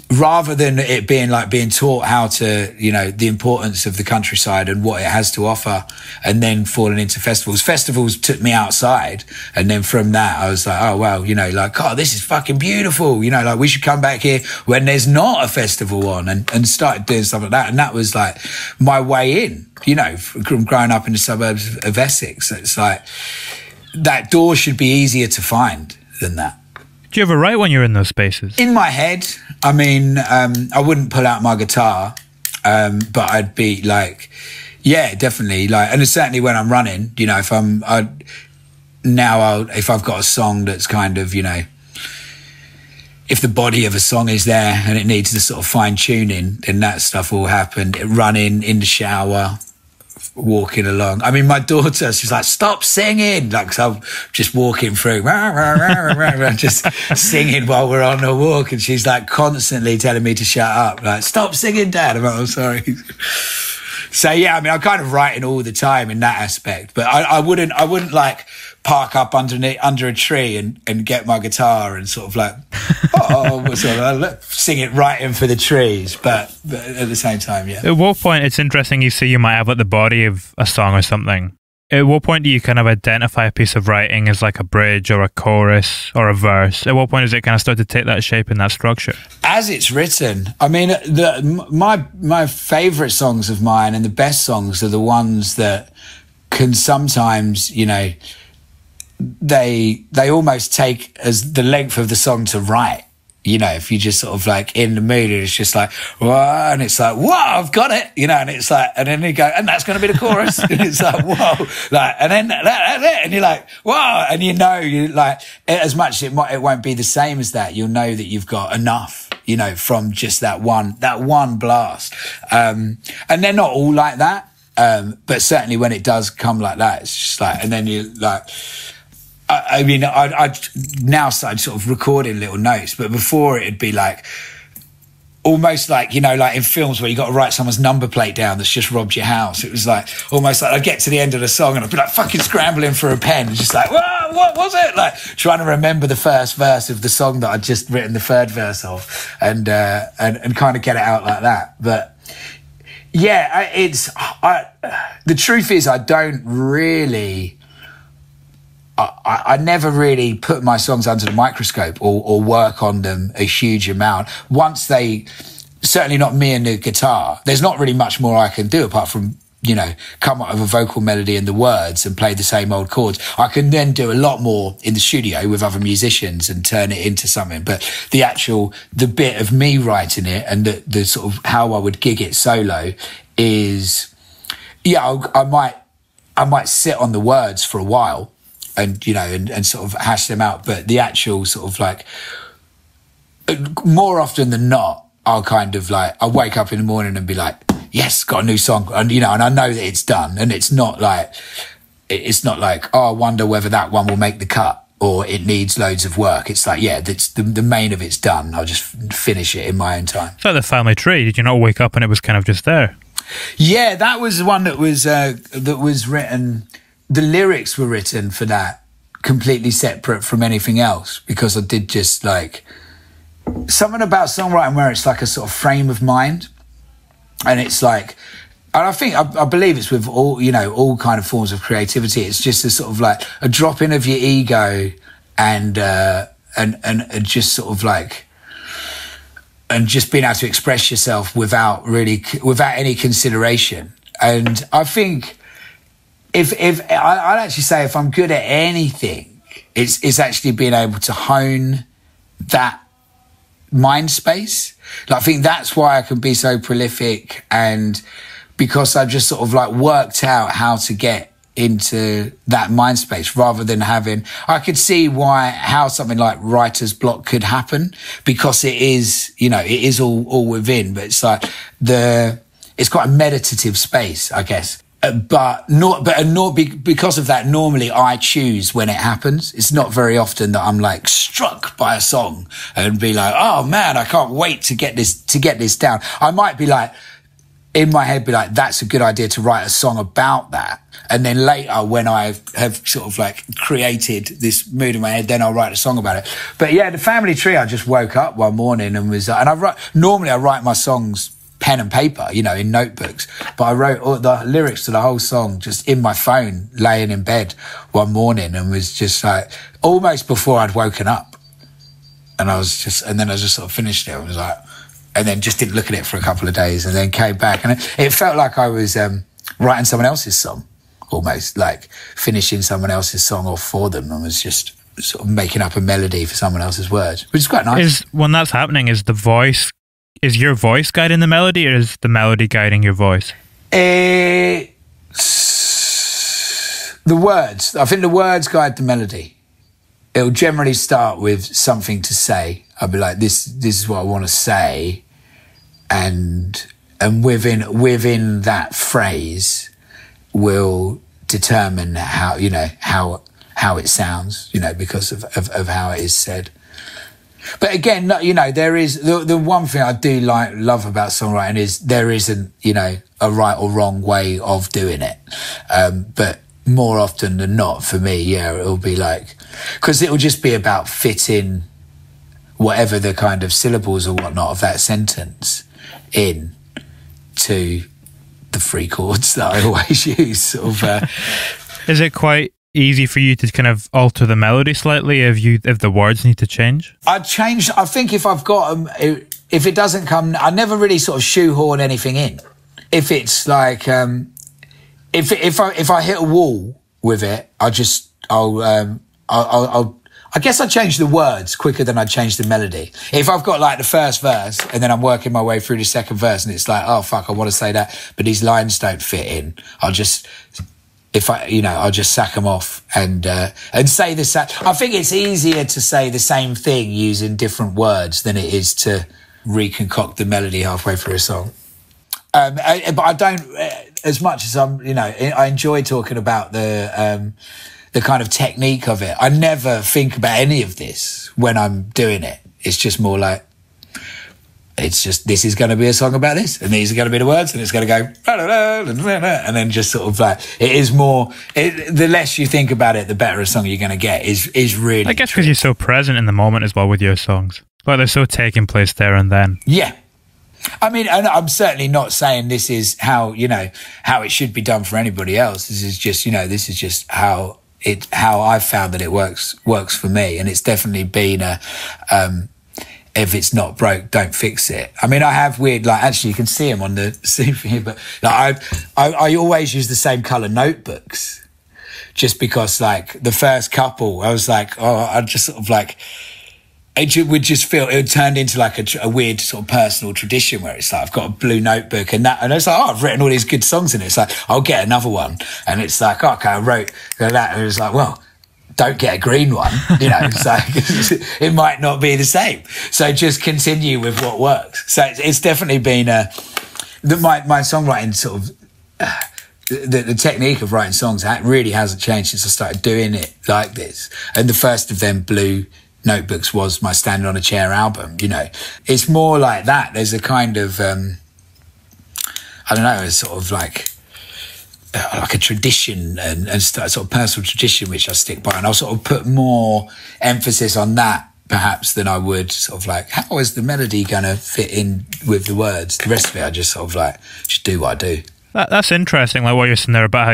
rather than it being like being taught how to, you know, the importance of the countryside and what it has to offer, and then falling into festivals. Festivals took me outside, and then from that I was like, oh well, you know, like, oh, this is fucking beautiful, you know, like we should come back here when there's not a festival on, and started doing stuff like that. And that was like my way in, you know, from growing up in the suburbs of Essex. It's like that door should be easier to find than that. Do you ever write when you're in those spaces? In my head. I mean, I wouldn't pull out my guitar, but I'd be like, yeah, definitely. Like, and certainly when I'm running, you know, if I've got a song that's kind of, you know, if the body of a song is there and it needs the sort of fine tuning, then that stuff will happen. Running, in the shower, walking along. I mean, my daughter, she's like, stop singing. Like, so I'm just walking through, just singing while we're on a walk. And she's like constantly telling me to shut up. Like, stop singing, Dad. I'm like, I'm sorry. So yeah, I mean, I'm kind of writing all the time in that aspect, but I wouldn't like park up under a tree and get my guitar and sort of like, sing it right in for the trees. But at the same time, yeah. At what point, it's interesting you say you might have like the body of a song or something. At what point do you kind of identify a piece of writing as like a bridge or a chorus or a verse? At what point does it kind of start to take that shape and that structure? As it's written. I mean, my favourite songs of mine and the best songs are the ones that can sometimes, you know, they almost take as the length of the song to write. You know, if you just sort of like in the mood, it's just like, whoa, and it's like, whoa, I've got it, you know, and it's like, and then you go, and that's going to be the chorus. And it's like, whoa, like, and then that's it. And you're like, whoa. And you know, you like, as much as it won't be the same as that, you'll know that you've got enough, you know, from just that one blast. And they're not all like that. But certainly when it does come like that, it's just like, and then you like, I mean, I now started sort of recording little notes, but before it'd be like, almost like, you know, like in films where you got to write someone's number plate down that's just robbed your house. It was like, almost like I'd get to the end of the song and I'd be like fucking scrambling for a pen, just like, whoa, what was it? Like trying to remember the first verse of the song that I'd just written the third verse of, and kind of get it out like that. But yeah, the truth is I don't really, I never really put my songs under the microscope or work on them a huge amount. Once they, certainly not me and the guitar, there's not really much more I can do apart from, you know, come up with a vocal melody and the words and play the same old chords. I can then do a lot more in the studio with other musicians and turn it into something. But the bit of me writing it and the sort of how I would gig it solo is, yeah, I might sit on the words for a while and, you know, and sort of hash them out. But the actual sort of like, more often than not, I'll kind of like, I'll wake up in the morning and be like, yes, got a new song. And, you know, and I know that it's done. And it's not like, oh, I wonder whether that one will make the cut or it needs loads of work. It's like, yeah, that's the main of it's done. I'll just finish it in my own time. It's like the family tree. Did you not wake up and it was kind of just there? Yeah, that was one that was written. The lyrics were written for that completely separate from anything else, because I did just like something about songwriting where it's like a sort of frame of mind. And it's like, and I believe it's with all, you know, all kind of forms of creativity. It's just a sort of like a dropping of your ego and just sort of like, and just being able to express yourself without any consideration. And I think I'd actually say if I'm good at anything, it's actually being able to hone that mind space. Like, I think that's why I can be so prolific, and because I've just sort of like worked out how to get into that mind space rather than I could see how something like writer's block could happen, because it is, you know, it is all within, but it's like it's quite a meditative space, I guess. But because of that, normally I choose when it happens. It's not very often that I'm like struck by a song and be like, oh man, I can't wait to get this down. I might be like, in my head be like, that's a good idea to write a song about that. And then later, when I have sort of like created this mood in my head, then I'll write a song about it. But yeah, the family tree, I just woke up one morning and was, and normally I write my songs pen and paper, you know, in notebooks. But I wrote all the lyrics to the whole song just in my phone, laying in bed one morning, and was just like, almost before I'd woken up. And then I just sort of finished it. I was like, and then just didn't look at it for a couple of days, and then came back. And it felt like I was writing someone else's song, almost like finishing someone else's song off for them. I was just sort of making up a melody for someone else's words, which is quite nice. When that's happening, is your voice guiding the melody, or is the melody guiding your voice? The words. I think the words guide the melody. It'll generally start with something to say. I'll be like, this is what I want to say. And within that phrase will determine how it sounds, you know, because of how it is said. But again, you know, there is the one thing I do love about songwriting is there isn't, you know, a right or wrong way of doing it. But more often than not, for me, yeah, it'll be like, because it'll just be about fitting whatever the kind of syllables or whatnot of that sentence in to the three chords that I always use. Sort of, is it quite easy for you to kind of alter the melody slightly if the words need to change? I think if I've got them, if it doesn't come, I never really sort of shoehorn anything in. If it's like, if I hit a wall with it, I guess I change the words quicker than I change the melody. If I've got like the first verse and then I'm working my way through the second verse and it's like, oh fuck, I want to say that, but these lines don't fit in, I'll just sack them off and say the same. I think it's easier to say the same thing using different words than it is to reconcoct the melody halfway through a song. But I don't, as much as I enjoy talking about the kind of technique of it. I never think about any of this when I'm doing it. It's just more like, this is going to be a song about this, and these are going to be the words, and it's going to go, and then just sort of like, it is more, the less you think about it, the better a song you're going to get is really. I guess because you're so present in the moment as well with your songs. Like they're so taking place there and then. Yeah. I mean, and I'm certainly not saying this is how it should be done for anybody else. This is just how I've found that it works for me. And it's definitely been if it's not broke, don't fix it. I mean, I have weird, like, actually you can see them on the scene here, but like, I always use the same colour notebooks just because like the first couple, I was like, I just sort of like, it would just feel, it turned into like a weird sort of personal tradition where it's like, I've got a blue notebook and it's like, I've written all these good songs in it. It's like, I'll get another one. And it's like, okay, I wrote that. And it was like, well, don't get a green one, it's like, it might not be the same. So just continue with what works. So it's definitely been, my songwriting sort of, the technique of writing songs really hasn't changed since I started doing it like this. And the first of them, Blue Notebooks, was my Standing on a Chair album. It's more like that. There's a kind of I don't know, it's sort of like a tradition and sort of personal tradition which I stick by, and I'll sort of put more emphasis on that perhaps than I would sort of like, how is the melody gonna fit in with the words? The rest of it I just sort of like just do what I do. That's interesting, like what you're saying there about how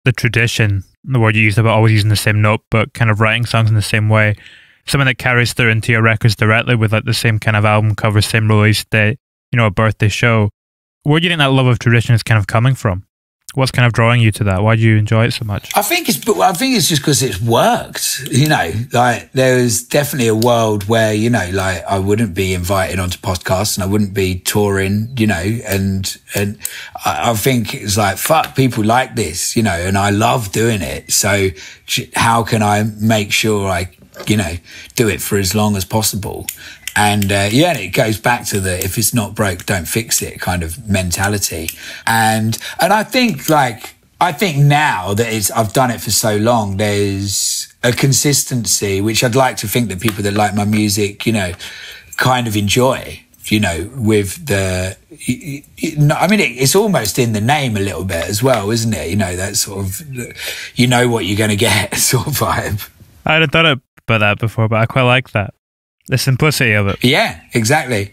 the tradition, the word you used about always using the same notebook, kind of writing songs in the same way, something that carries through into your records directly with like the same kind of album cover, same release date, a birthday show. Where do you think that love of tradition is kind of coming from? What's kind of drawing you to that? Why do you enjoy it so much? I think it's just because it's worked. Like there is definitely a world where like I wouldn't be invited onto podcasts and I wouldn't be touring. And I think it's like, fuck, people like this. And I love doing it. So how can I make sure I do it for as long as possible? And it goes back to the if it's not broke, don't fix it kind of mentality. And I think now that I've done it for so long, there's a consistency which I'd like to think that people that like my music, kind of enjoy. you know, with the, I mean, it's almost in the name a little bit as well, isn't it? You know, that sort of, you know what you're going to get sort of vibe. I hadn't thought about that before, but I quite like that. The simplicity of it. Yeah, exactly.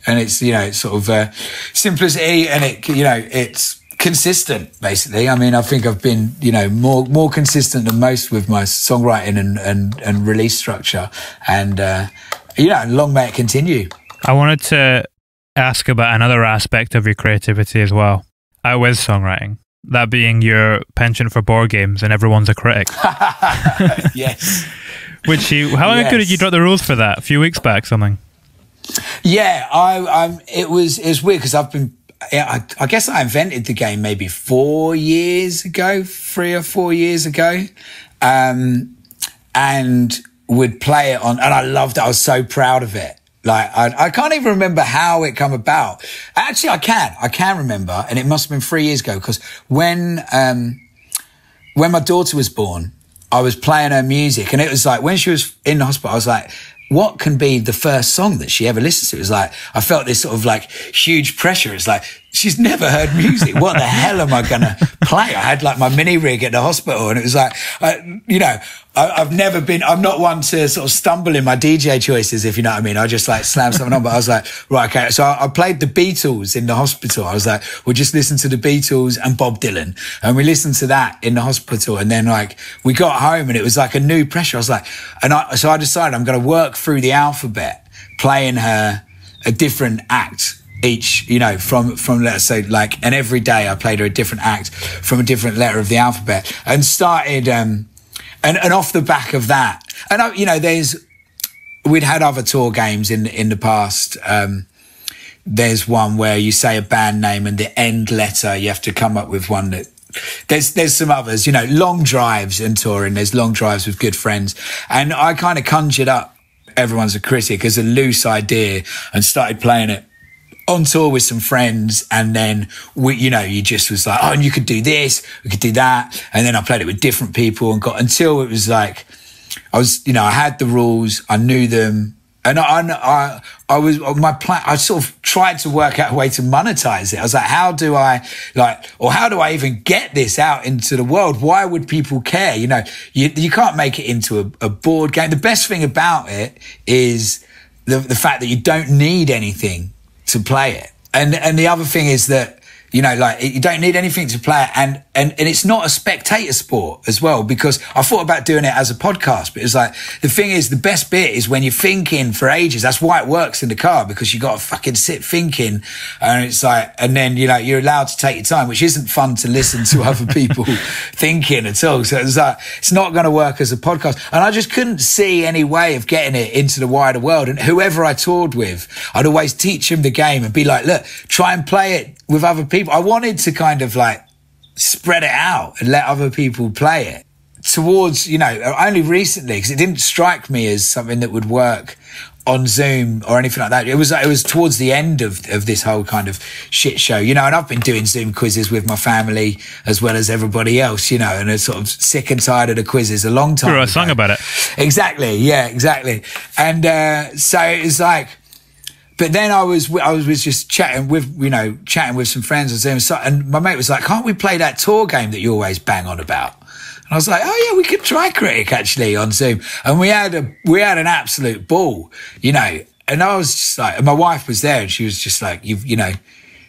And it's, you know, it's sort of simplicity, and it, you know, it's consistent, basically. I mean, I think I've been, you know, more consistent than most with my songwriting and release structure. And, you know, long may it continue. I wanted to ask about another aspect of your creativity as well, with songwriting. That being your penchant for board games and everyone's a critic. Yes. How long ago did you drop the rules for that? A few weeks back, something? Yeah, it was weird because I guess I invented the game maybe 3 or 4 years ago. And would play it on, and I loved it. I was so proud of it. Like, I can't even remember how it come about. Actually, I can remember, and it must have been 3 years ago, because when my daughter was born, I was playing her music, and it was like, when she was in the hospital, I was like, what can be the first song that she ever listens to? It was like, I felt this sort of like huge pressure. It's like, she's never heard music. What the hell am I going to play? I had like my mini rig at the hospital, and it was like, you know, I'm not one to sort of stumble in my DJ choices, if you know what I mean. I just like slam something on, but I was like, right, okay. So I played the Beatles in the hospital. I was like, we'll just listen to the Beatles and Bob Dylan. And we listened to that in the hospital. And then like, we got home and it was like a new pressure. I was like, so I decided I'm going to work through the alphabet, playing her a different act each, you know, from let's say like, and every day I played her a different act from a different letter of the alphabet, and started, and off the back of that, and you know, we'd had other tour games in the past. There's one where you say a band name and the end letter, you have to come up with one that. There's some others, you know, long drives and touring. There's long drives with good friends, and I kind of conjured up Everyone's a Critic as a loose idea and started playing it on tour with some friends. And then you just was like, oh, and you could do this, we could do that. And then I played it with different people and got until it was like, I had the rules, I knew them. And I was my plan. I sort of tried to work out a way to monetize it. I was like, how do I even get this out into the world? Why would people care? You know, you can't make it into a board game. The best thing about it is the fact that you don't need anything to play it. And the other thing is that, you know, like, you don't need anything to play it. And it's not a spectator sport as well, because I thought about doing it as a podcast, but it's like, the thing is, the best bit is when you're thinking for ages. That's why it works in the car, because you got to fucking sit thinking. And it's like, and then, you know, you're allowed to take your time, which isn't fun to listen to other people thinking at all. So it's like, it's not going to work as a podcast. And I just couldn't see any way of getting it into the wider world. And whoever I toured with, I'd always teach him the game and be like, look, try and play it with other people. I wanted to kind of like spread it out and let other people play it towards, you know, only recently, because it didn't strike me as something that would work on Zoom or anything like that. It was towards the end of this whole kind of shit show, you know, and I've been doing Zoom quizzes with my family as well as everybody else, you know, and I'm sort of sick and tired of the quizzes a long time ago. You wrote a song about it. Exactly. Yeah, exactly. And so it's like, but then I was just chatting with some friends on Zoom, and my mate was like, can't we play that tour game that you always bang on about? And I was like, oh yeah, we could try Critic actually on Zoom. And we had an absolute ball, you know, and I was just like, and my wife was there and she was just like, you know,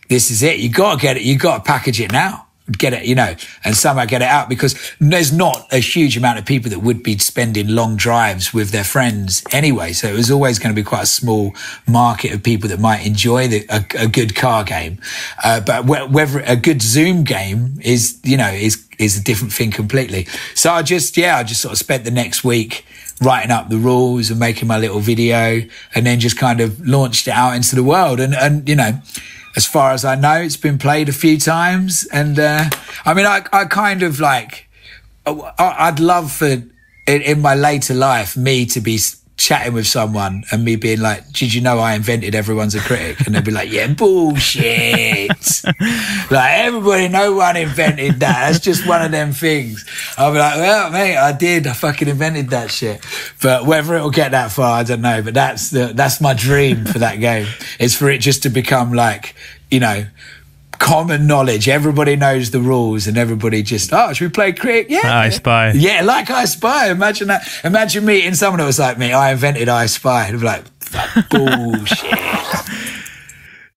this is it. You got to get it. You got to package it now. Get it, you know, and somehow get it out, because there's not a huge amount of people that would be spending long drives with their friends anyway. So it was always going to be quite a small market of people that might enjoy a good car game. But whether a good Zoom game is a different thing completely. So I just sort of spent the next week writing up the rules and making my little video, and then just kind of launched it out into the world. And you know, as far as I know, it's been played a few times. And, I mean, I kind of like, I'd love for, in my later life, me to be chatting with someone and me being like, did you know I invented everyone's a critic? And they'd be like, yeah, bullshit. Like, everybody, no one invented that. That's just one of them things. I'll be like, well, mate, I did. I fucking invented that shit. But whether it'll get that far, I don't know. But that's my dream for that game. Is for it just to become like, you know, common knowledge. Everybody knows the rules and everybody just, oh, should we play cricket? Yeah. I Spy. Yeah, like I Spy. Imagine that. Imagine meeting someone that was like me. I invented I Spy. And I'd be like, bullshit.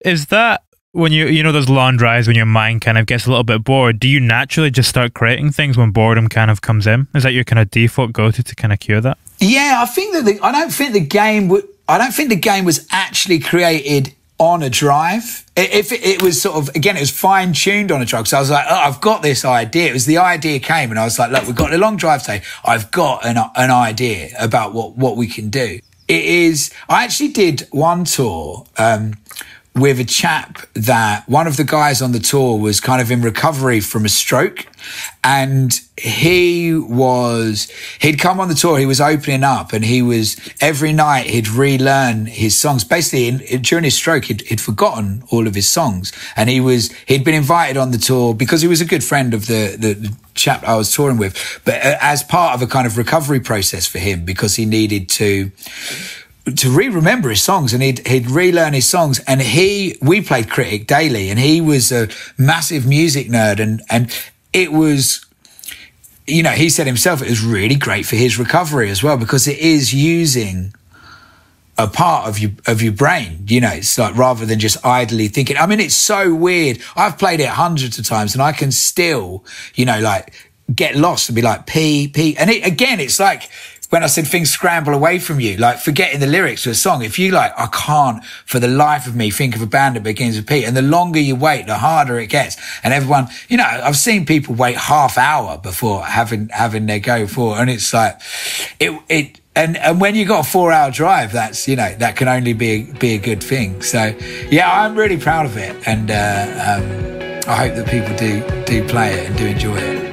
Is that when you know those long drives when your mind kind of gets a little bit bored, do you naturally just start creating things when boredom kind of comes in? Is that your kind of default go-to kind of cure that? Yeah, I think that I don't think the game was actually created on a drive. If it was sort of, again, it was fine-tuned on a drive. So I was like, oh, I've got this idea. It was the idea came and I was like, look, we've got a long drive today. I've got an idea about what we can do. I actually did one tour, with a chap that one of the guys on the tour was kind of in recovery from a stroke. And he'd come on the tour, he was opening up and every night he'd relearn his songs. Basically, during his stroke, he'd forgotten all of his songs. And he'd been invited on the tour because he was a good friend of the chap I was touring with, but as part of a kind of recovery process for him, because he needed to remember his songs and he'd relearn his songs. And we played cricket daily and he was a massive music nerd and it was, you know, he said himself, it was really great for his recovery as well, because it is using a part of your brain, you know. It's like, rather than just idly thinking. I mean, it's so weird. I've played it hundreds of times and I can still, you know, like get lost and be like, P. And it's like, when I said things scramble away from you, like forgetting the lyrics to a song. If you like, I can't for the life of me think of a band that begins with P. And the longer you wait, the harder it gets. And everyone, you know, I've seen people wait half hour before having their go for, and it's like, and when you got a 4-hour drive, that's, you know, that can only be a good thing. So yeah, I'm really proud of it. And, I hope that people do play it and do enjoy it.